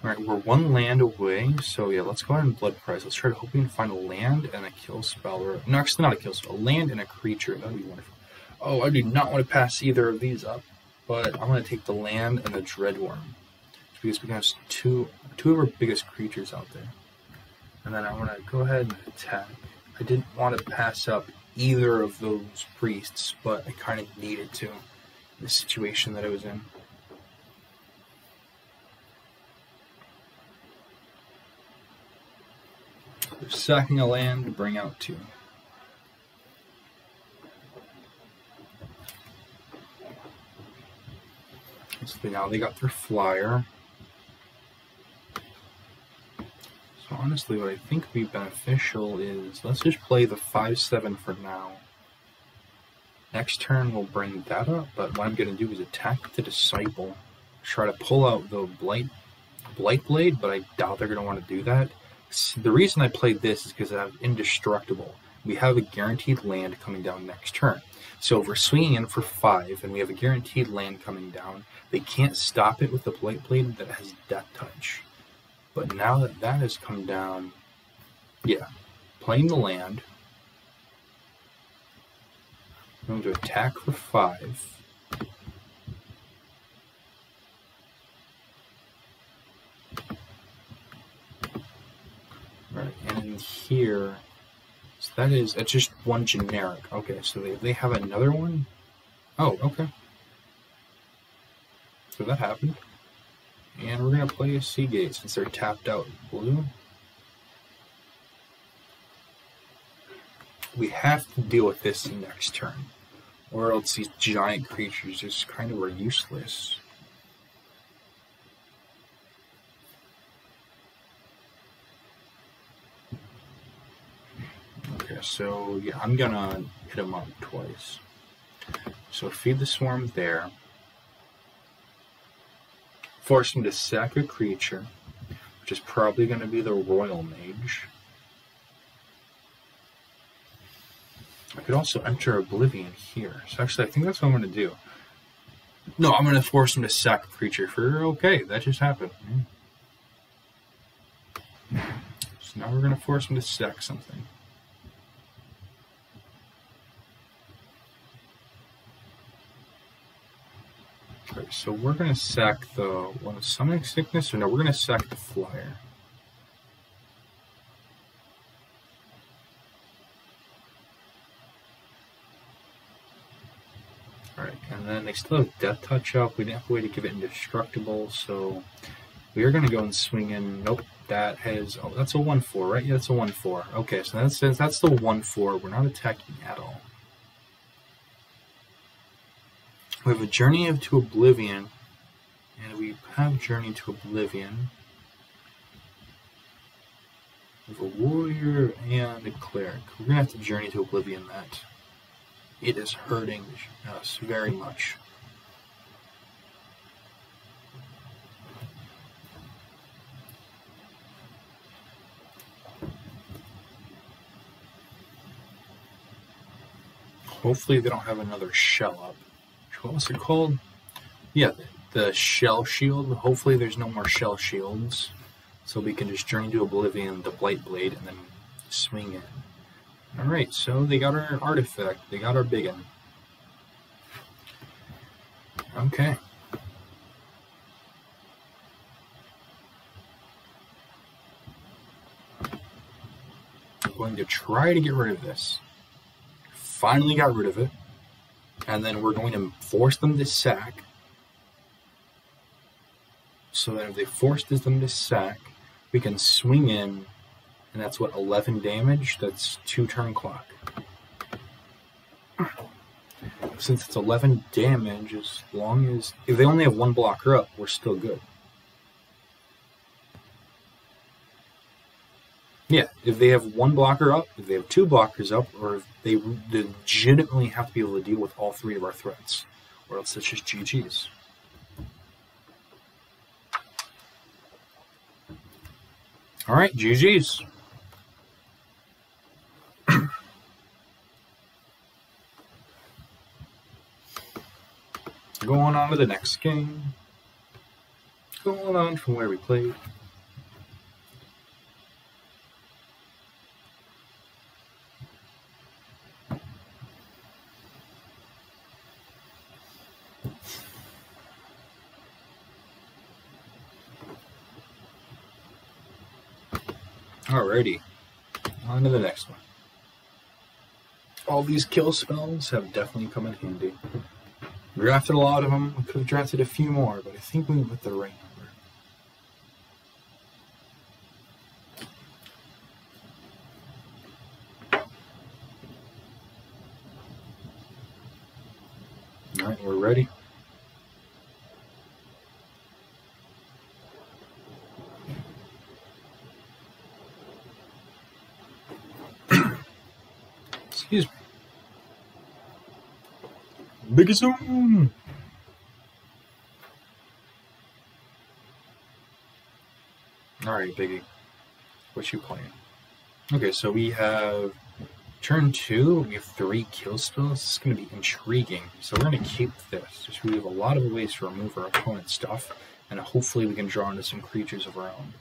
S1: Alright, we're one land away, so yeah, let's go ahead and Blood Price. Let's try to hope we can find a land and a kill spell. Or, no, actually not a kill spell. A land and a creature. That would be wonderful. Oh, I do not want to pass either of these up, but I'm going to take the land and the Dreadworm, because we have two of our biggest creatures out there. And then I want to go ahead and attack. I didn't want to pass up either of those priests, but I kind of needed to in the situation that I was in. They're sacking a land to bring out 2. So now they got their flyer. So honestly, what I think would be beneficial is, let's just play the 5/7 for now. Next turn we'll bring that up, but what I'm going to do is attack the Disciple. Try to pull out the Blight Blade, but I doubt they're going to want to do that. The reason I played this is because I have Indestructible. We have a guaranteed land coming down next turn. So if we're swinging in for 5 and we have a guaranteed land coming down, they can't stop it with the Blight Blade that has Death Touch. But now that that has come down, yeah, playing the land, I'm going to attack for 5. Right, and in here, so that's just one generic. Okay, so they have another one? Oh, okay. So that happened. And we're going to play a Seagate since they're tapped out blue. We have to deal with this next turn, or else these giant creatures just kind of are useless. Okay, so yeah, I'm gonna hit them up twice. So feed the swarm there. Force him to sack a creature, which is probably going to be the Royal Mage. I could also enter Oblivion here. So actually, I think that's what I'm going to do. No, I'm going to force him to sack a creature for, okay, that just happened. So now we're going to force him to sack something. Okay, so we're going to sack the Summoning Sickness, or no, we're going to sack the Flyer. Alright, and then they still have Death Touch up. We didn't have a way to give it Indestructible, so we are going to go and swing in. Nope, that has, oh, that's a 1/4, right? Yeah, that's a 1/4. Okay, so that's the 1/4. We're not attacking at all. We have a Journey to Oblivion, and we have Journey to Oblivion. We have a Warrior and a Cleric. We're going to have to Journey to Oblivion that. It is hurting us very much. Hopefully they don't have another shell up. What was it called? Yeah, the Shell Shield. Hopefully there's no more Shell Shields, so we can just Journey to Oblivion, the Blight Blade, and then swing in. Alright, so they got our artifact. They got our biggin. Okay. I'm going to try to get rid of this. Finally got rid of it. And then we're going to force them to sack. So that if they force them to sack, we can swing in, and that's what, 11 damage? That's 2 turn clock. Since it's 11 damage, as long as... if they only have 1 blocker up, we're still good. Yeah, if they have 1 blocker up, if they have 2 blockers up, or if they legitimately have to be able to deal with all 3 of our threats, or else it's just GG's. Alright, GG's. Going on to the next game. Going on from where we played. Alrighty, on to the next one. All these kill spells have definitely come in handy. We drafted a lot of them. We could have drafted a few more, but I think we went with the right number. Alright, we're ready. Excuse me. Big zoom. Alright, Biggie. What you playing? Okay, so we have turn 2, we have 3 kill spells. This is going to be intriguing. So we're going to keep this. Just we have a lot of ways to remove our opponent's stuff, and hopefully we can draw into some creatures of our own.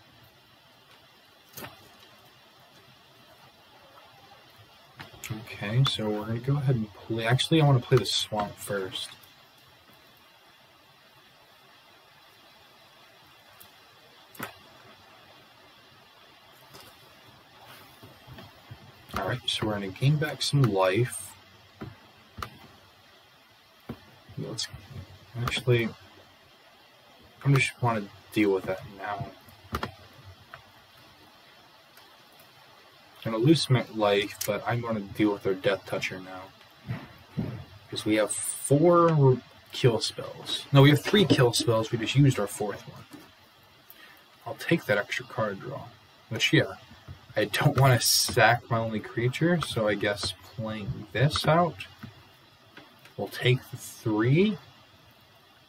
S1: Okay, so we're going to go ahead and play... actually, I want to play the swamp first. Alright, so we're going to gain back some life. Let's... actually, I just want to deal with that now. I'm going to lose some life, but I'm going to deal with our Death Toucher now. Because we have 4 kill spells. No, we have 3 kill spells. We just used our 4th one. I'll take that extra card draw. Which, yeah, I don't want to sack my only creature, so I guess playing this out. We'll take the 3,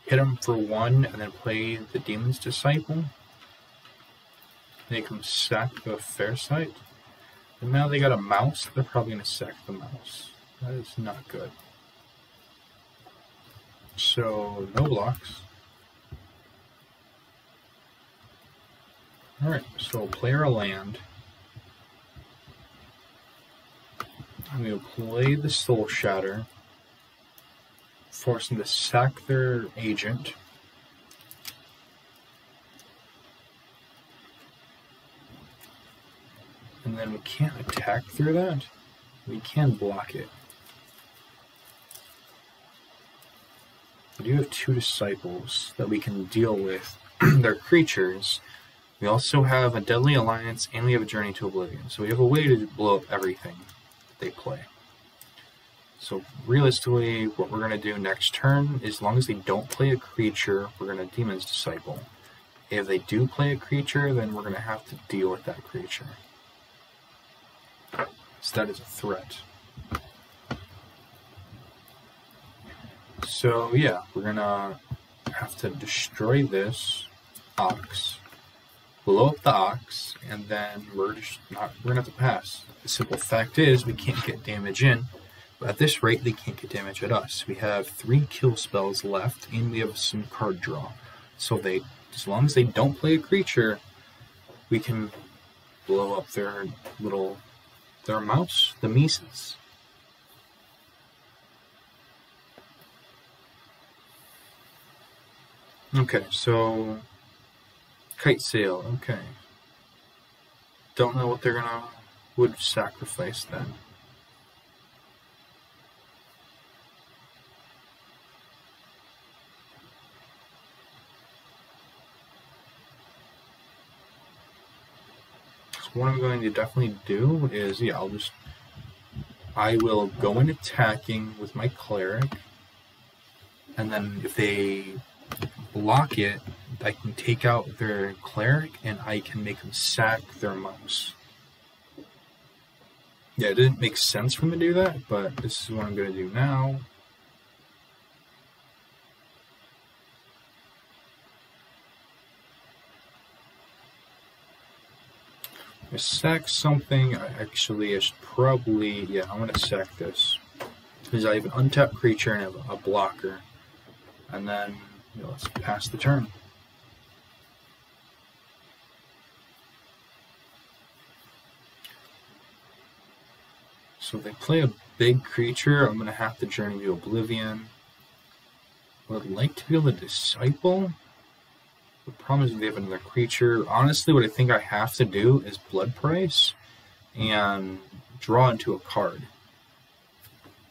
S1: hit them for 1, and then play the Demon's Disciple. Make them sack the Farsight. And now they got a mouse, they're probably going to sack the mouse. That is not good. So, no blocks. Alright, so we'll play our land. I'm going to play the Soul Shatter. Force them to sack their agent. And then we can't attack through that. We can block it. We do have 2 disciples that we can deal with. They're creatures. We also have a Deadly Alliance, and we have a Journey to Oblivion. So we have a way to blow up everything that they play. So realistically, what we're going to do next turn, as long as they don't play a creature, we're going to Demon's Disciple. If they do play a creature, then we're going to have to deal with that creature. So that is a threat. So yeah, we're gonna have to destroy this ox, blow up the ox, and then we're gonna have to pass. The simple fact is we can't get damage in, but at this rate they can't get damage at us. We have 3 kill spells left, and we have some card draw. So as long as they don't play a creature, we can blow up their mouse, the Mises. Okay, so Kite Sail, okay. Don't know what they're would sacrifice then. what I'm going to definitely do is, yeah, I will go in attacking with my cleric, and then if they block it, I can take out their cleric and I can make them sack their mouse. Yeah, it didn't make sense for me to do that, but this is what I'm going to do now. I sack something. I should probably, yeah, I'm going to sack this. Because I have an untapped creature and I have a blocker. And then, let's pass the turn. So if they play a big creature, I'm going to have to Journey to Oblivion. I would like to be able to Disciple. The problem is they have another creature. Honestly, what I think I have to do is Blood Price and draw into a card.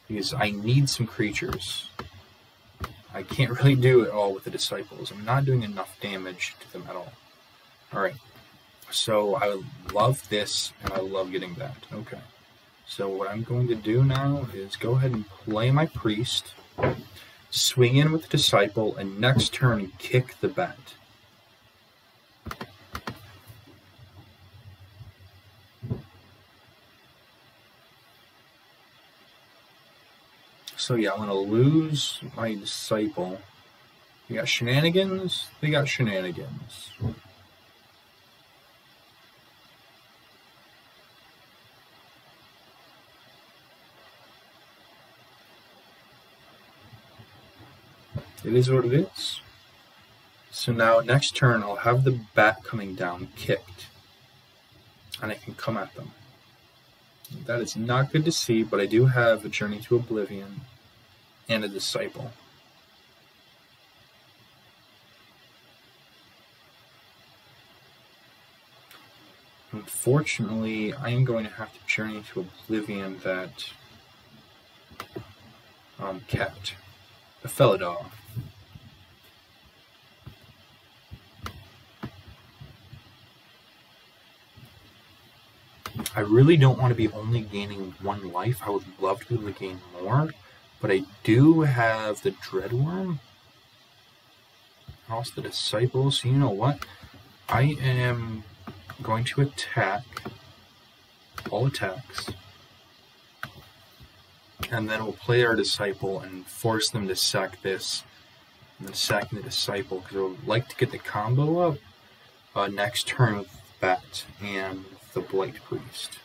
S1: Because I need some creatures. I can't really do it all with the Disciples. I'm not doing enough damage to them at all. Alright. So I love this, and I love getting that. Okay. So what I'm going to do now is go ahead and play my Priest, swing in with the Disciple, and next turn kick the bat. So yeah, I'm going to lose my Disciple. They got shenanigans? They got shenanigans. It is what it is. So now next turn I'll have the bat coming down kicked. And I can come at them. That is not good to see, but I do have a Journey to Oblivion and a Disciple. Unfortunately, I am going to have to Journey to Oblivion that cat, the Felidar. I really don't want to be only gaining 1 life. I would love to be able to gain more, but I do have the Dreadworm, also the Disciple, so you know what? I am going to attack all attacks, and then we'll play our Disciple and force them to sack this, and then sacking the Disciple, because I would like to get the combo up next turn with the Bat and the Blight Priest.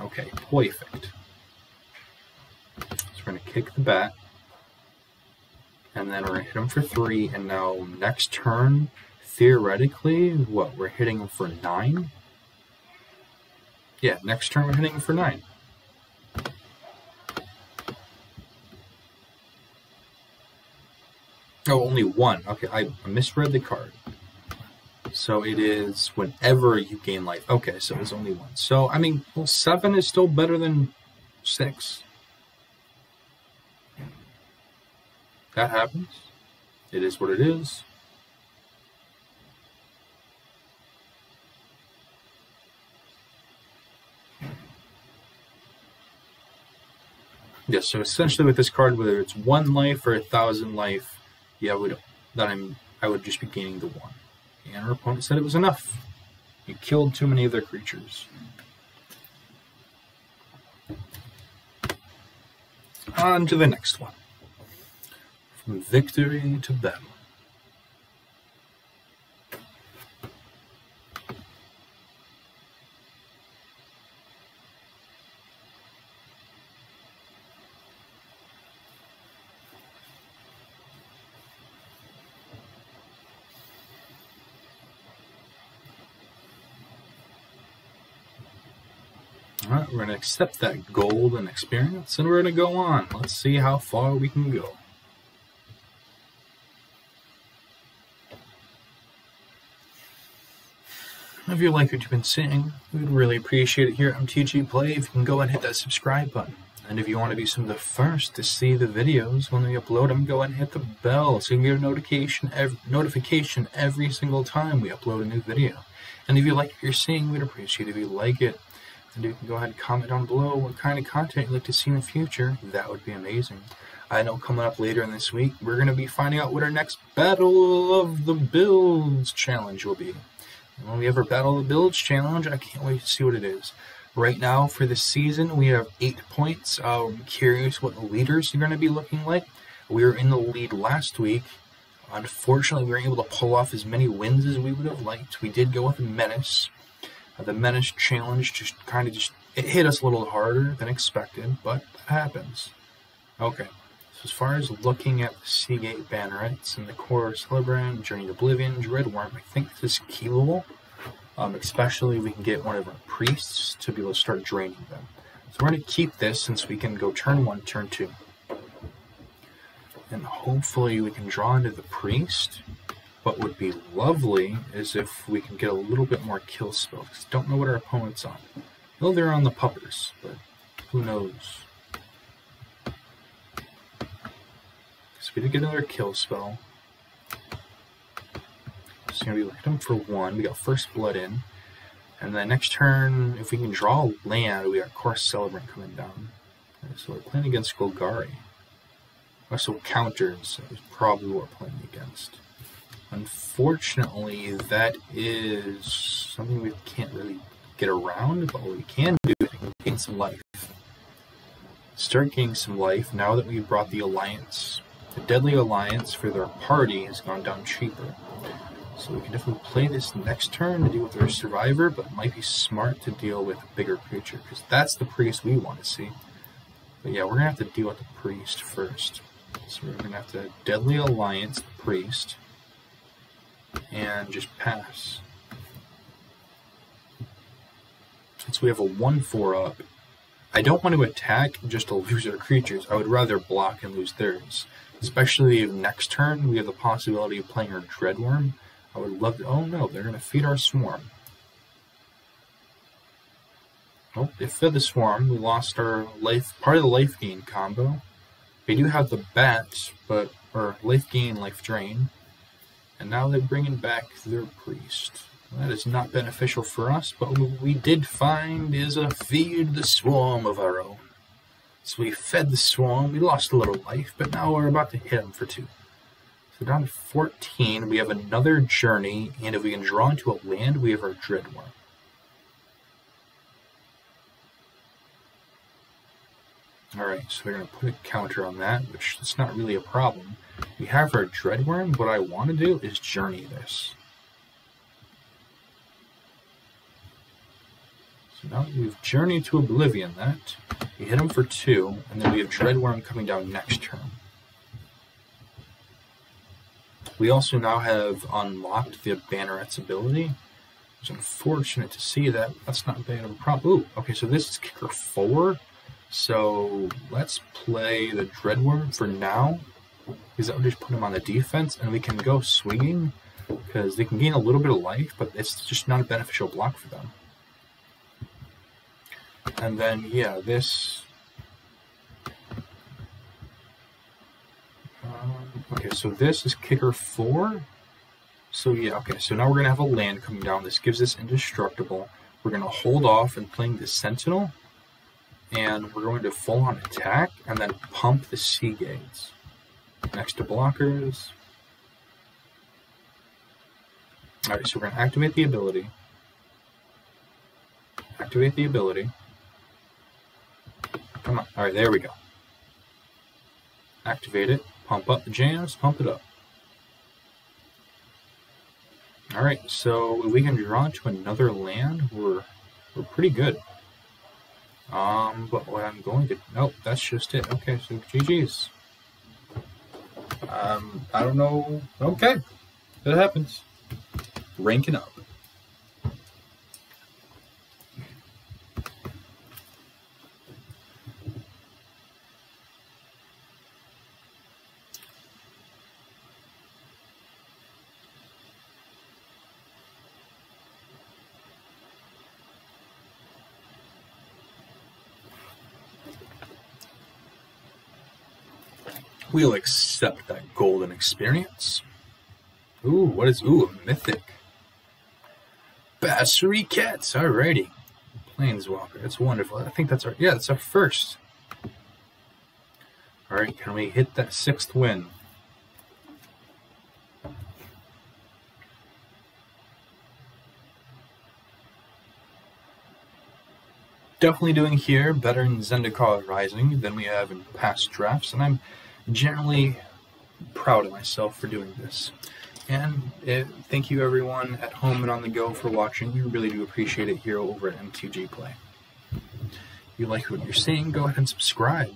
S1: Okay, perfect. So we're going to kick the bat, and then we're going to hit him for 3, and now next turn, theoretically, what, we're hitting him for 9? Yeah, next turn we're hitting him for 9. Oh, only 1. Okay, I misread the card. So it is whenever you gain life. Okay, so it's only 1. So, I mean, well, 7 is still better than 6. That happens. It is what it is. Yeah, so essentially with this card, whether it's 1 life or 1,000 life, yeah, I would just be gaining the 1. And our opponent said it was enough. You killed too many of their creatures. On to the next one. From victory to battle. Alright, we're going to accept that gold and experience, and we're going to go on. Let's see how far we can go. If you like what you've been seeing, we'd really appreciate it here at MTGplay if you can go and hit that subscribe button. And if you want to be some of the first to see the videos when we upload them, go and hit the bell so you can get a notification every single time we upload a new video. And if you like what you're seeing, we'd appreciate it if you like it. And you can go ahead and comment down below what kind of content you'd like to see in the future. That would be amazing. I know coming up later in this week, we're going to be finding out what our next Battle of the Builds challenge will be. And when we have our Battle of the Builds challenge, I can't wait to see what it is. Right now, for this season, we have 8 points. I'm curious what the leaders are going to be looking like. We were in the lead last week. Unfortunately, we weren't able to pull off as many wins as we would have liked. We did go with a Menace. The Menace challenge it hit us a little harder than expected, but that happens. Okay, so as far as looking at the Seagate bannerets and the Core Celebrant, Journey to Oblivion, Dreadworm, I think this is keepable. Especially if we can get one of our priests to be able to start draining them. So we're going to keep this since we can go turn 1, turn 2. And hopefully we can draw into the priest. What would be lovely is if we can get a little bit more kill spells. Don't know what our opponent's on. Well, they're on the puppers, but who knows? So we did get another kill spell. So we look at them for 1. We got First Blood in. And then next turn, if we can draw land, we got Core Celebrant coming down. So we're playing against Golgari. Also counters is probably what we're playing against. Unfortunately, that is something we can't really get around, but what we can do is gain some life. Start gaining some life now that we've brought the Alliance. The Deadly Alliance for their party has gone down cheaper. So we can definitely play this next turn to deal with our Survivor, but it might be smart to deal with a bigger creature, because that's the priest we want to see. But yeah, we're going to have to deal with the priest first. So we're going to have to Deadly Alliance the priest, and just pass. Since we have a 1/4 up, I don't want to attack just to lose our creatures. I would rather block and lose theirs. Especially if next turn we have the possibility of playing our Dreadworm. I would love to. Oh no, they're going to feed our Swarm. Oh, they fed the Swarm. We lost our life, part of the life gain combo. They do have the bats, or life gain, life drain. And now they're bringing back their priest. That is not beneficial for us, but what we did find is a feed the Swarm of our own. So we fed the Swarm, we lost a little life, but now we're about to hit them for 2. So down to 14, we have another Journey, and if we can draw into a land, we have our Dreadworm. Alright, so we're going to put a counter on that, which is not really a problem. We have our Dreadworm. What I want to do is Journey this. So now that we've Journeyed to Oblivion that, we hit him for 2, and then we have Dreadworm coming down next turn. We also now have unlocked the Banneret's ability. It's unfortunate to see that. That's not bad of a problem. Ooh, okay, so this is kicker 4. So let's play the Dreadworm for now, because that would just put him on the defense, and we can go swinging, because they can gain a little bit of life, but it's just not a beneficial block for them. And then, yeah, this... okay, so this is kicker 4. So yeah, okay, so now we're going to have a land coming down. This gives us indestructible. We're going to hold off and playing the Sentinel. And we're going to full-on attack, and then pump the Seagates. Next to blockers. Alright, so we're going to activate the ability. Activate the ability. Come on. Alright, there we go. Activate it. Pump up the jams. Pump it up. Alright, so if we can draw into another land, we're pretty good. But what I'm going to... Nope, that's just it. Okay, so GG's. I don't know... Okay, that happens. Ranking up. We'll accept that golden experience. Ooh, what is... Ooh, a mythic. Bassery Cats, alrighty. Planeswalker, that's wonderful. I think that's our, yeah, that's our first. Alright, can we hit that 6th win? Definitely doing here better in Zendikar Rising than we have in past drafts, and I'm generally proud of myself for doing this. And thank you everyone at home and on the go for watching. We really do appreciate it here over at MTGplay. If you like what you're seeing, go ahead and subscribe.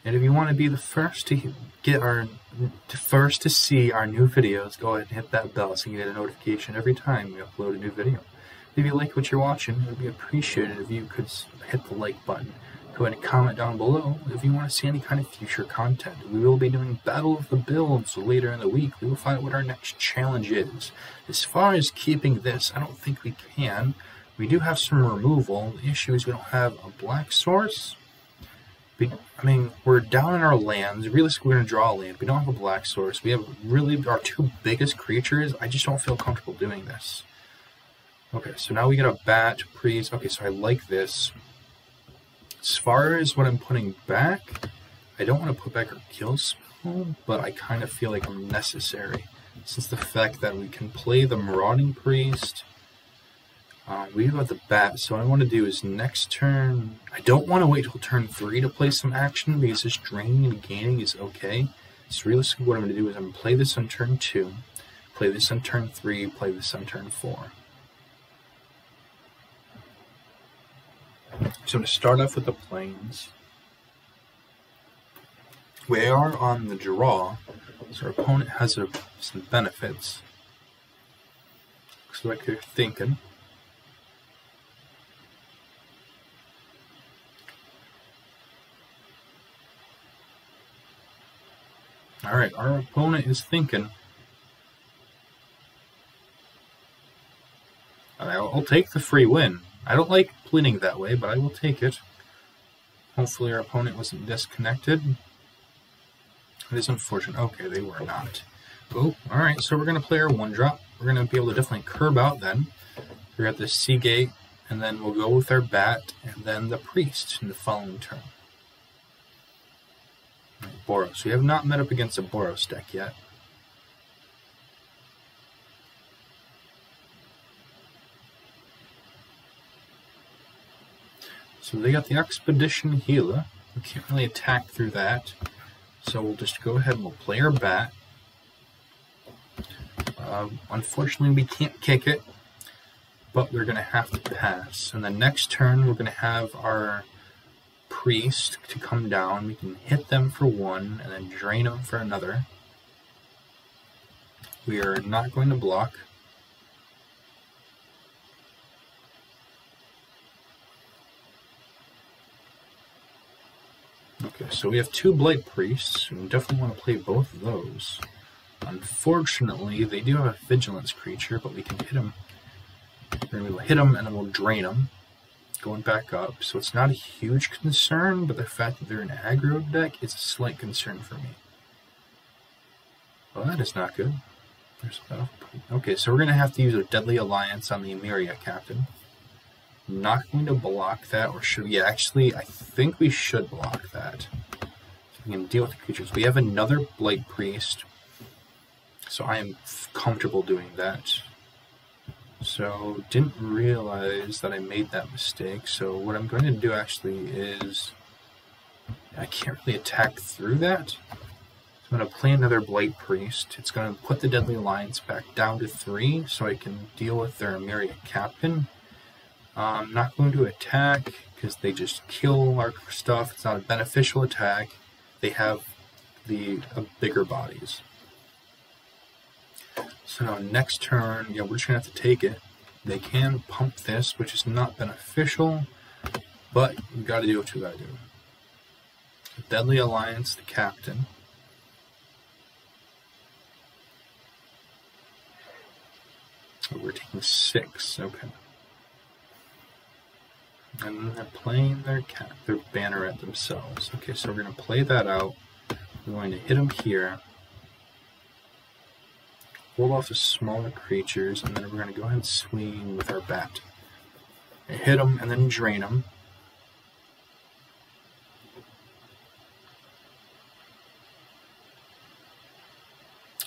S1: And if you want to be the first to get to see our new videos, go ahead and hit that bell so you get a notification every time we upload a new video. If you like what you're watching, it would be appreciated if you could hit the like button. Go ahead and comment down below if you want to see any kind of future content. We will be doing Battle of the Builds later in the week. We will find out what our next challenge is. As far as keeping this, I don't think we can. We do have some removal. The issue is we don't have a black source. I mean, we're down in our lands. Realistically, we're going to draw a land. We don't have a black source. We have really our 2 biggest creatures. I just don't feel comfortable doing this. Okay, so now we get a bat, priest. Okay, so I like this. As far as what I'm putting back, I don't want to put back our kill spell, but I kind of feel like I'm necessary. Since the fact that we can play the Marauding Priest, we have the bat, so what I want to do is next turn, I don't want to wait till turn 3 to play some action, because this draining and gaining is okay. So realistically what I'm going to do is I'm going to play this on turn 2, play this on turn 3, play this on turn 4. So I'm going to start off with the plains. We are on the draw, so our opponent has some benefits. Looks like they're thinking. Alright, our opponent is thinking. I'll take the free win. I don't like bleeding that way, but I will take it. Hopefully our opponent wasn't disconnected. It is unfortunate. Okay, they were not. Oh, alright, so we're going to play our 1-drop. We're going to be able to definitely curb out then. We're at the Seagate, and then we'll go with our bat, and then the priest in the following turn. Boros. We have not met up against a Boros deck yet. So they got the Expedition Healer. We can't really attack through that. So we'll just go ahead and we'll play our bat. Unfortunately, we can't kick it, but we're going to have to pass. And the next turn, we're going to have our priest to come down. We can hit them for 1 and then drain them for another. We are not going to block. Okay, so we have 2 Blight Priests, and we definitely want to play both of those. Unfortunately, they do have a Vigilance creature, but we can hit them. We will hit them, and then we'll drain them, going back up. So it's not a huge concern, but the fact that they're an aggro deck is a slight concern for me. Well, that is not good. Okay, so we're going to have to use a Deadly Alliance on the Emeria Captain. I'm not going to block that, or should we? Yeah, actually, I think we should block that. So we can deal with the creatures. We have another Blight Priest, so I am comfortable doing that. So, didn't realize that I made that mistake, so what I'm going to do actually is, I can't really attack through that. So I'm going to play another Blight Priest. It's going to put the Deadly Alliance back down to 3, so I can deal with their Emeria Captain. I'm not going to attack because they just kill our stuff. It's not a beneficial attack. They have the bigger bodies. So now next turn, yeah, we're just going to have to take it. They can pump this, which is not beneficial, but we got to do what we got to do. Deadly Alliance, the captain. Oh, we're taking 6, okay. And they're playing their banneret themselves. Okay, so we're going to play that out. We're going to hit them here. hold off the smaller creatures, and then we're going to go ahead and swing with our bat. And hit them and then drain them.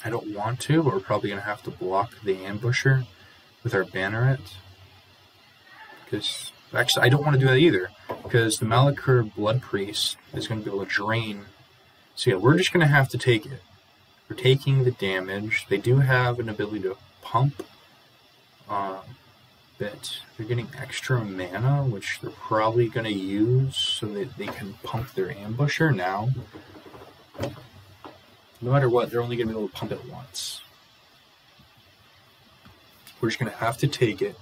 S1: I don't want to, but we're probably going to have to block the ambusher with our banneret. Because, actually, I don't want to do that either. Because the Malakir Blood Priest is going to be able to drain. So yeah, we're just going to have to take it. We're taking the damage. They do have an ability to pump. But they're getting extra mana, which they're probably going to use so that they can pump their ambusher now. No matter what, they're only going to be able to pump it once. We're just going to have to take it.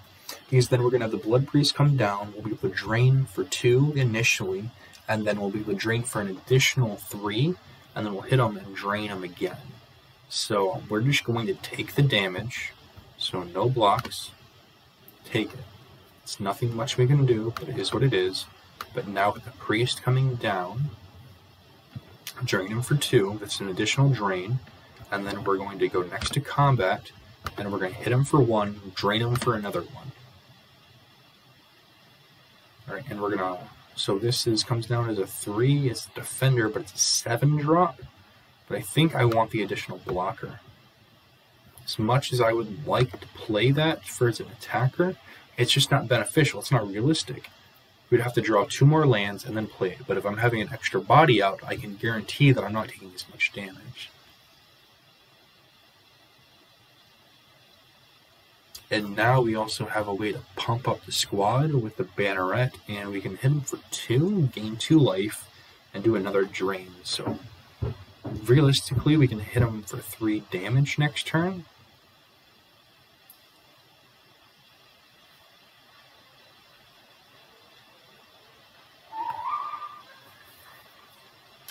S1: Because then we're going to have the Blood Priest come down. We'll be able to drain for 2 initially. And then we'll be able to drain for an additional 3. And then we'll hit them and drain them again. So we're just going to take the damage. So no blocks. Take it. It's nothing much we can do, but it is what it is. But now with the Priest coming down, drain him for 2. That's an additional drain. And then we're going to go next to combat, and we're going to hit him for 1, drain him for another 1. Alright, and we're going to... So this comes down as a 3. It's a defender, but it's a 7 drop. But I think I want the additional blocker. As much as I would like to play that for as an attacker, it's just not beneficial. It's not realistic. We'd have to draw 2 more lands and then play it. But if I'm having an extra body out, I can guarantee that I'm not taking as much damage. And now we also have a way to pump up the squad with the banneret, and we can hit him for 2, gain 2 life, and do another drain. So realistically, we can hit him for 3 damage next turn.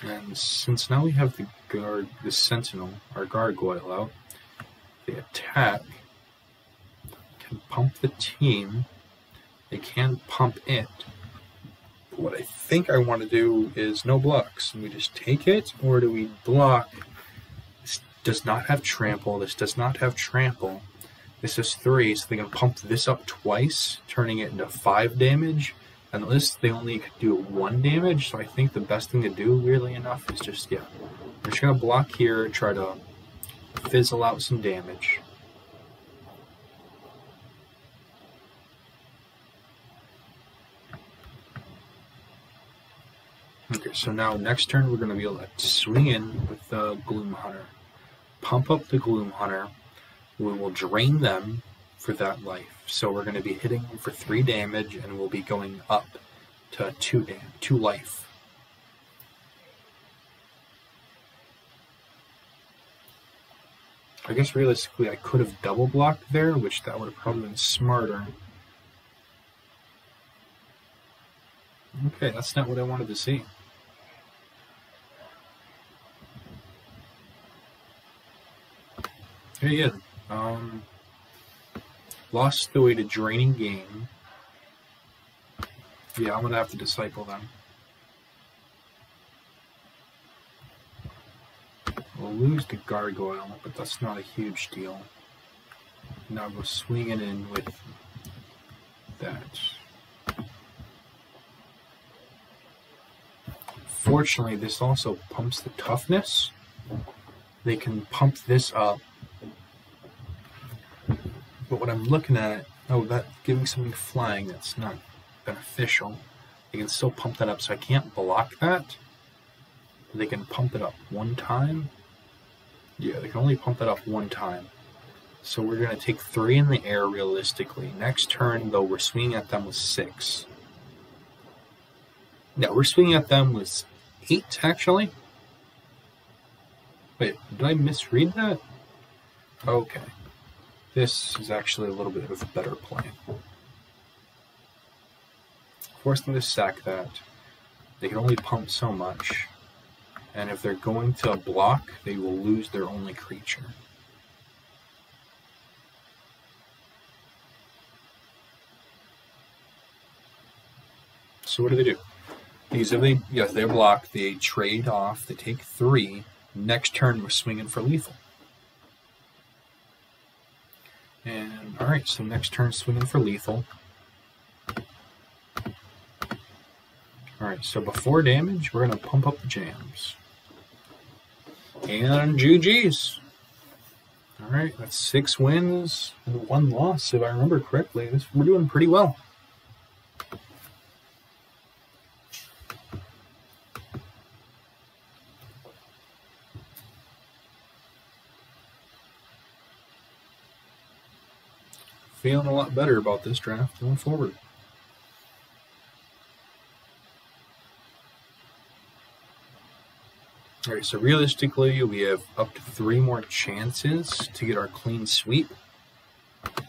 S1: And since now we have the sentinel, our gargoyle out, they attack, can pump the team, they can pump it. But what I think I want to do is no blocks. Do we just take it, or do we block? This does not have trample, this does not have trample. This is 3, so they can pump this up twice, turning it into 5 damage. And this, they only could do 1 damage, so I think the best thing to do, weirdly enough, is just, yeah, we're just going to block here, try to fizzle out some damage. Okay, so now next turn we're going to be able to swing in with the Gloom Hunter. Pump up the Gloom Hunter, we will drain them for that life. So we're going to be hitting them for 3 damage, and we'll be going up to 2 life. I guess realistically I could have double blocked there, which that would have probably been smarter. Okay, that's not what I wanted to see. Okay, yeah. Lost the way to draining game. Yeah, I'm going to have to disciple them. We'll lose the gargoyle, but that's not a huge deal. Now go swinging in with that. Fortunately, this also pumps the toughness. They can pump this up. But what I'm looking at, oh, that giving something flying, that's not beneficial. They can still pump that up, so I can't block that. They can pump it up 1 time. Yeah, they can only pump it up 1 time. So we're going to take 3 in the air realistically. Next turn, though, we're swinging at them with 6. No, we're swinging at them with 8, actually. Wait, did I misread that? Okay. This is actually a little bit of a better plan. Force them to sack that. They can only pump so much. And if they're going to block, they will lose their only creature. So what do? These are they block, they trade off, they take 3. Next turn we're swinging for lethal. And alright, so next turn swinging for lethal. Alright, so before damage, we're going to pump up the jams. And GG's. Alright, that's 6 wins and 1 loss, if I remember correctly. We're doing pretty well. Feeling a lot better about this draft going forward. Alright, so realistically, we have up to 3 more chances to get our clean sweep.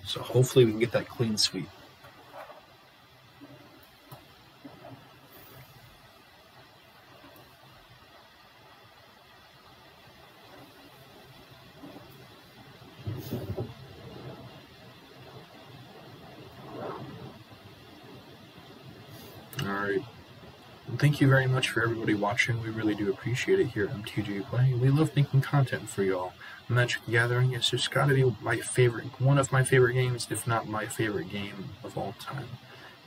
S1: So hopefully we can get that clean sweep. Alright. Thank you very much for everybody watching. We really do appreciate it here at MTGplay. We love making content for y'all. Magic the Gathering is just gotta be one of my favorite games, if not my favorite game of all time.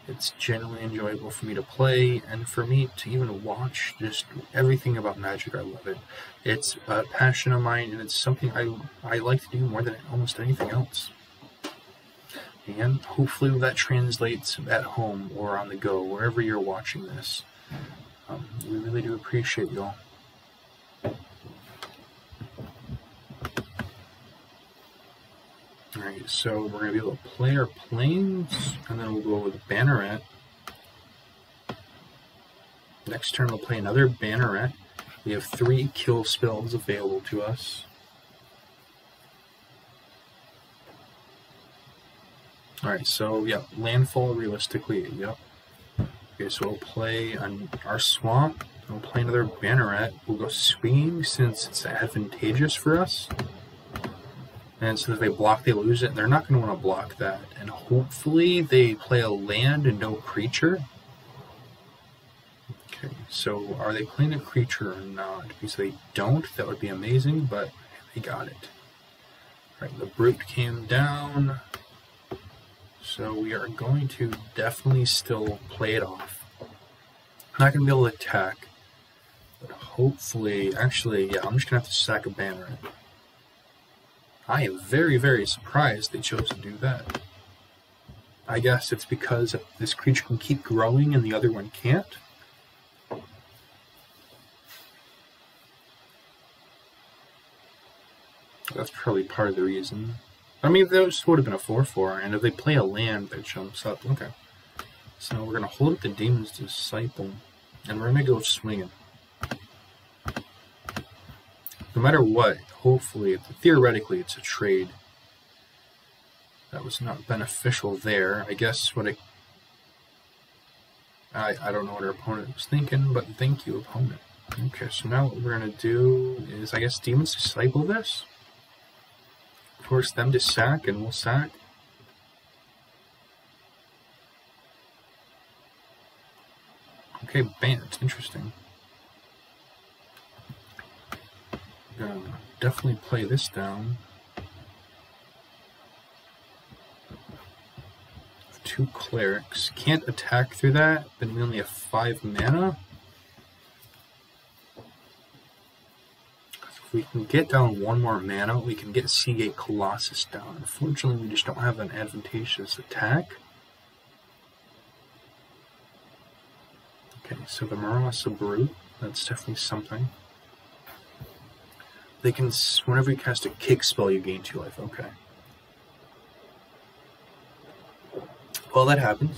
S1: It's genuinely enjoyable for me to play, and for me to even watch. Just everything about Magic, I love it. It's a passion of mine, and it's something I like to do more than almost anything else. And hopefully that translates at home or on the go, wherever you're watching this. We really do appreciate y'all. Alright, so we're going to be able to play our planes, and then we'll go with Banneret. Next turn we'll play another Banneret. We have 3 kill spells available to us. Alright, so yeah, landfall realistically, yep. Okay, so we'll play on our swamp, we'll play another Banneret, we'll go swinging since it's advantageous for us. And so if they block, they lose it, and they're not going to want to block that. And hopefully they play a land and no creature. Okay, so are they playing a creature or not? Because if they don't, that would be amazing, but they got it. Alright, the Brute came down. So we are going to definitely still play it off. Not going to be able to attack, but hopefully, actually, yeah, I'm just going to have to sack a Banneret. I am very, very surprised they chose to do that. I guess it's because this creature can keep growing and the other one can't. That's probably part of the reason. I mean, this would have been a 4/4, and if they play a land that jumps up, okay. So we're going to hold up the Demon's Disciple, and we're going to go swinging. No matter what, hopefully, theoretically, it's a trade. That was not beneficial there. I guess what I don't know what our opponent was thinking, but thank you, opponent. Okay, so now what we're going to do is, I guess, Demon's Disciple this. Force them to sack, and we'll sack. Okay, banned. Interesting. Gonna definitely play this down. 2 clerics. Can't attack through that, but we only have 5 mana. If we can get down 1 more mana, we can get Seagate Colossus down. Unfortunately, we just don't have an advantageous attack. Okay, so the Marasa Brute, that's definitely something. They can, whenever you cast a kick spell, you gain 2 life. Okay. Well, that happens.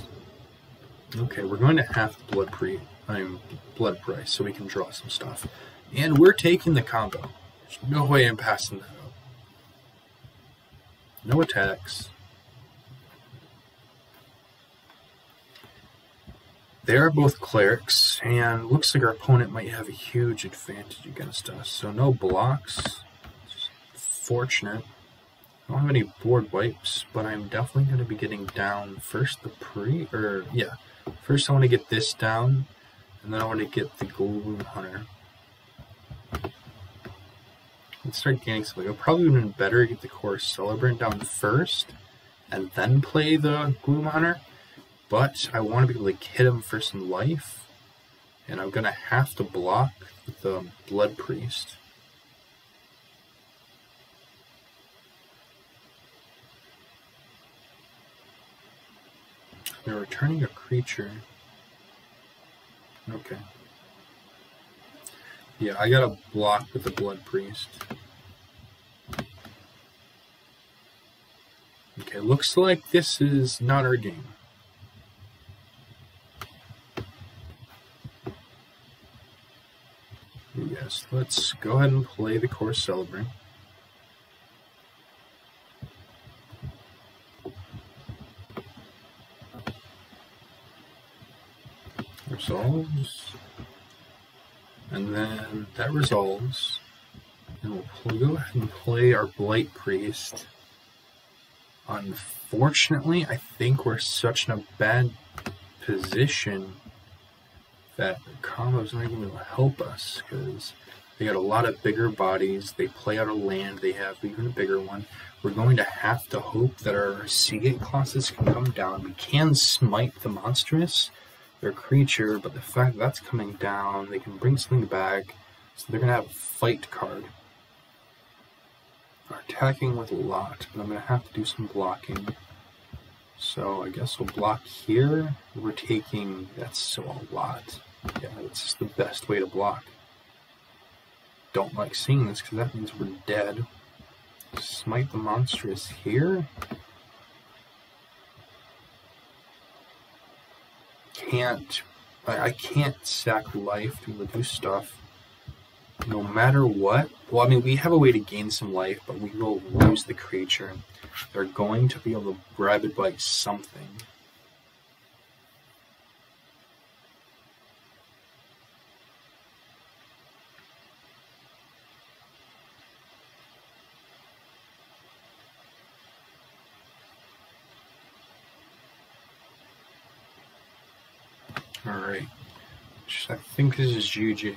S1: Okay, we're going to have Blood Price, so we can draw some stuff. And we're taking the combo. There's no way I'm passing that up. No attacks. They are both clerics, and looks like our opponent might have a huge advantage against us. So no blocks. Fortunate. I don't have any board wipes, but I'm definitely going to be getting down first First I want to get this down, and then I want to get the Gloom Hunter. Let's start gaining some life. It probably would have been better to get the Core Celebrant down first and then play the Gloom Hunter, but I want to be able to hit him for some life, and I'm going to have to block with the Blood Priest. They're returning a creature. Okay. Yeah, I got to block with the Blood Priest. Okay, looks like this is not our game. Yes, let's go ahead and play the Core Celebrant. Resolves. And then that resolves. And we'll go ahead and play our Blight Priest. Unfortunately, I think we're such in a bad position that combo's not even going to help us, because they got a lot of bigger bodies. They play out a land. They have even a bigger one. We're going to have to hope that our Seagate classes can come down. We can smite the monstrous, their creature, but the fact that's coming down, they can bring something back, so they're going to have a fight card. We're attacking with a lot, but I'm going to have to do some blocking. So I guess we'll block here. We're taking, that's so a lot. Yeah, that's just the best way to block. Don't like seeing this because that means we're dead. Smite the monstrous here. I can't sack life to do stuff. No matter what. Well, I mean, we have a way to gain some life, but we will lose the creature. They're going to be able to grab it by something. Alright. I think this is GG.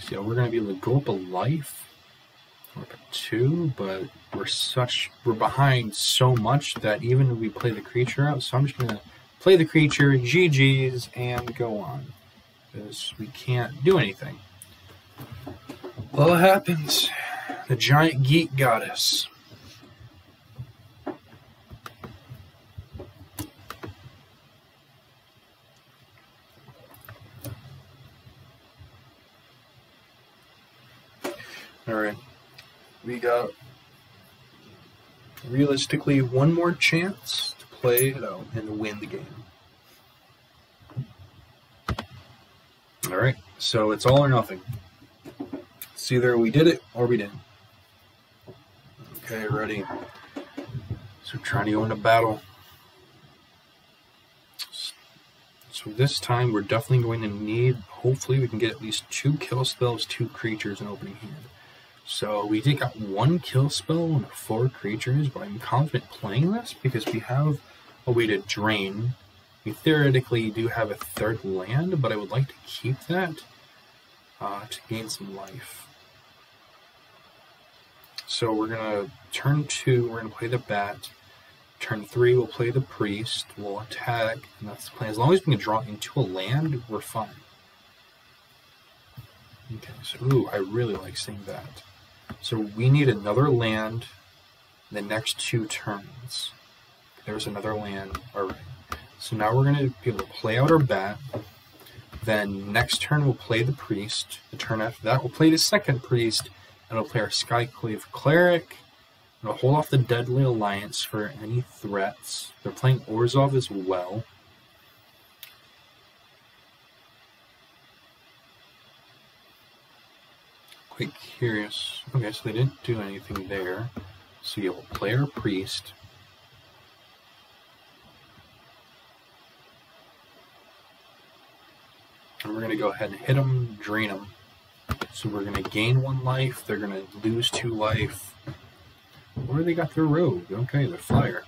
S1: So we're going to be able to go up a life, or up a 2, but we're behind so much that even if we play the creature out, so I'm just going to play the creature, GG's, and go on, because we can't do anything. Well, it happens. The giant geek got us. Alright, we got realistically one more chance to play it out and win the game. Alright, so it's all or nothing. It's either we did it or we didn't. Okay, ready. So we're trying to go into battle. So this time we're definitely going to need, hopefully we can get at least 2 kill spells, 2 creatures in opening hand. So we did got 1 kill spell and 4 creatures, but I'm confident playing this because we have a way to drain. We theoretically do have a 3rd land, but I would like to keep that to gain some life. So we're going to turn 2, we're going to play the bat. Turn 3, we'll play the priest. We'll attack, and that's the plan. As long as we can draw into a land, we're fine. Okay, so ooh, I really like seeing that. So we need another land the next 2 turns. There's another land. Alright. So now we're going to be able to play out our bat. Then next turn we'll play the priest. The turn after that we'll play the 2nd priest. And we'll play our Skyclave Cleric. And we'll hold off the Deadly Alliance for any threats. They're playing Orzhov as well. Quite curious. Okay, so they didn't do anything there. So yeah, we'll play our priest. And we're going to go ahead and hit them, drain them. So we're going to gain 1 life, they're going to lose 2 life. Or they got their rogue. Okay, they're fire.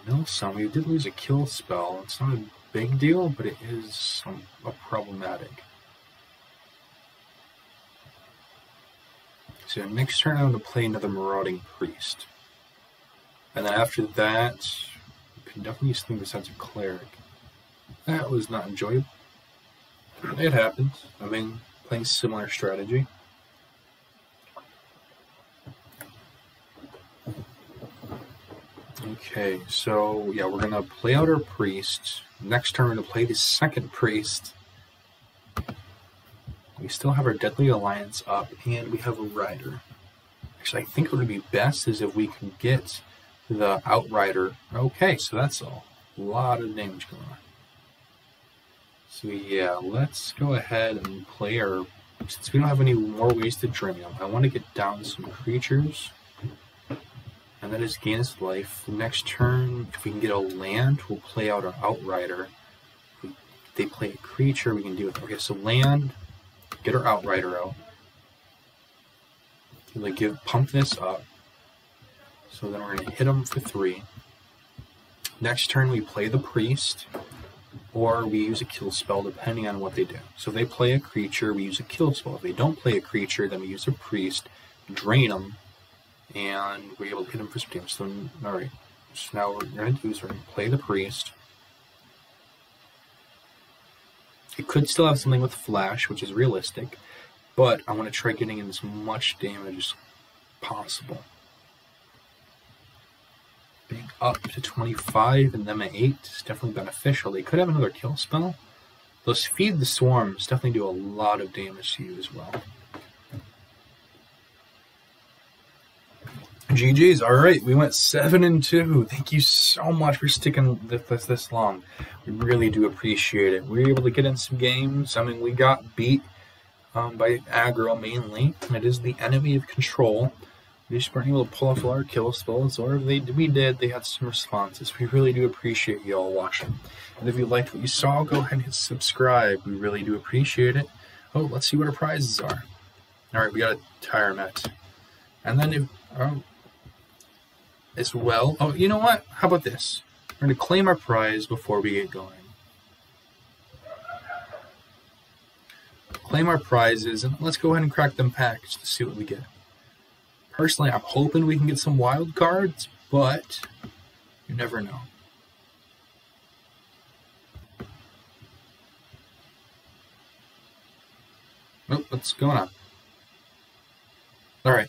S1: Mill some. We did lose a kill spell. It's not a big deal, but it is problematic. So next turn I'm going to play another Marauding Priest. And then after that, we can definitely use something besides a Cleric. That was not enjoyable. It happens. I mean, playing similar strategy. Okay, so yeah, we're gonna play out our priest. Next turn, we're gonna play the second priest. We still have our Deadly Alliance up, and we have a Rider. Actually, I think what would be best is if we can get the Outrider. Okay, so that's a lot of damage going on. So yeah, let's go ahead and play our. Since we don't have any more ways to drain them, I want to get down some creatures. And that is gain its life. Next turn, if we can get a land, we'll play out our Outrider. If they play a creature, we can do it. Okay, so land, get our Outrider out. Like pump this up. So then we're going to hit them for 3. Next turn, we play the priest, or we use a kill spell depending on what they do. So if they play a creature, we use a kill spell. If they don't play a creature, then we use a priest, drain them, and we're able to hit him for some damage. So, alright. So now what we're going to do is we're going to play the priest. It could still have something with flash, which is realistic, but I want to try getting in as much damage as possible. Being up to 25 and them at 8 is definitely beneficial. They could have another kill spell. Those Feed the Swarms definitely do a lot of damage to you as well. GG's. Alright, we went 7-2. Thank you so much for sticking with us this long. We really do appreciate it. We were able to get in some games. I mean, we got beat by aggro mainly. It is the enemy of control. We just weren't able to pull off all our kill spells, or if we did, they had some responses. We really do appreciate you all watching. And if you liked what you saw, go ahead and hit subscribe. We really do appreciate it. Oh, let's see what our prizes are. Alright, we got a tire met. And then if... as well. Oh, you know what? How about this? We're going to claim our prize before we get going. Claim our prizes, and let's go ahead and crack them packs to see what we get. Personally, I'm hoping we can get some wild cards, but you never know. Oh, what's going on? Alright.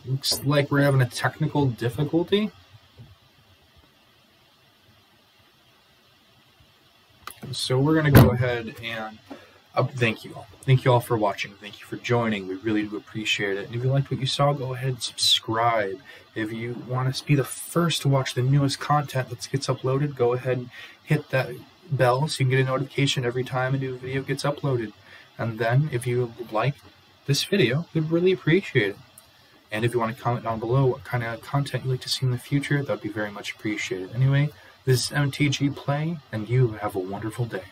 S1: Looks like we're having a technical difficulty. So we're going to go ahead and thank you all. Thank you all for watching. Thank you for joining. We really do appreciate it. And if you liked what you saw, go ahead and subscribe. If you want to be the first to watch the newest content that gets uploaded, go ahead and hit that bell so you can get a notification every time a new video gets uploaded. And then if you like this video, we'd really appreciate it. And if you want to comment down below what kind of content you'd like to see in the future, that would be very much appreciated. Anyway, this is MTGplay, and you have a wonderful day.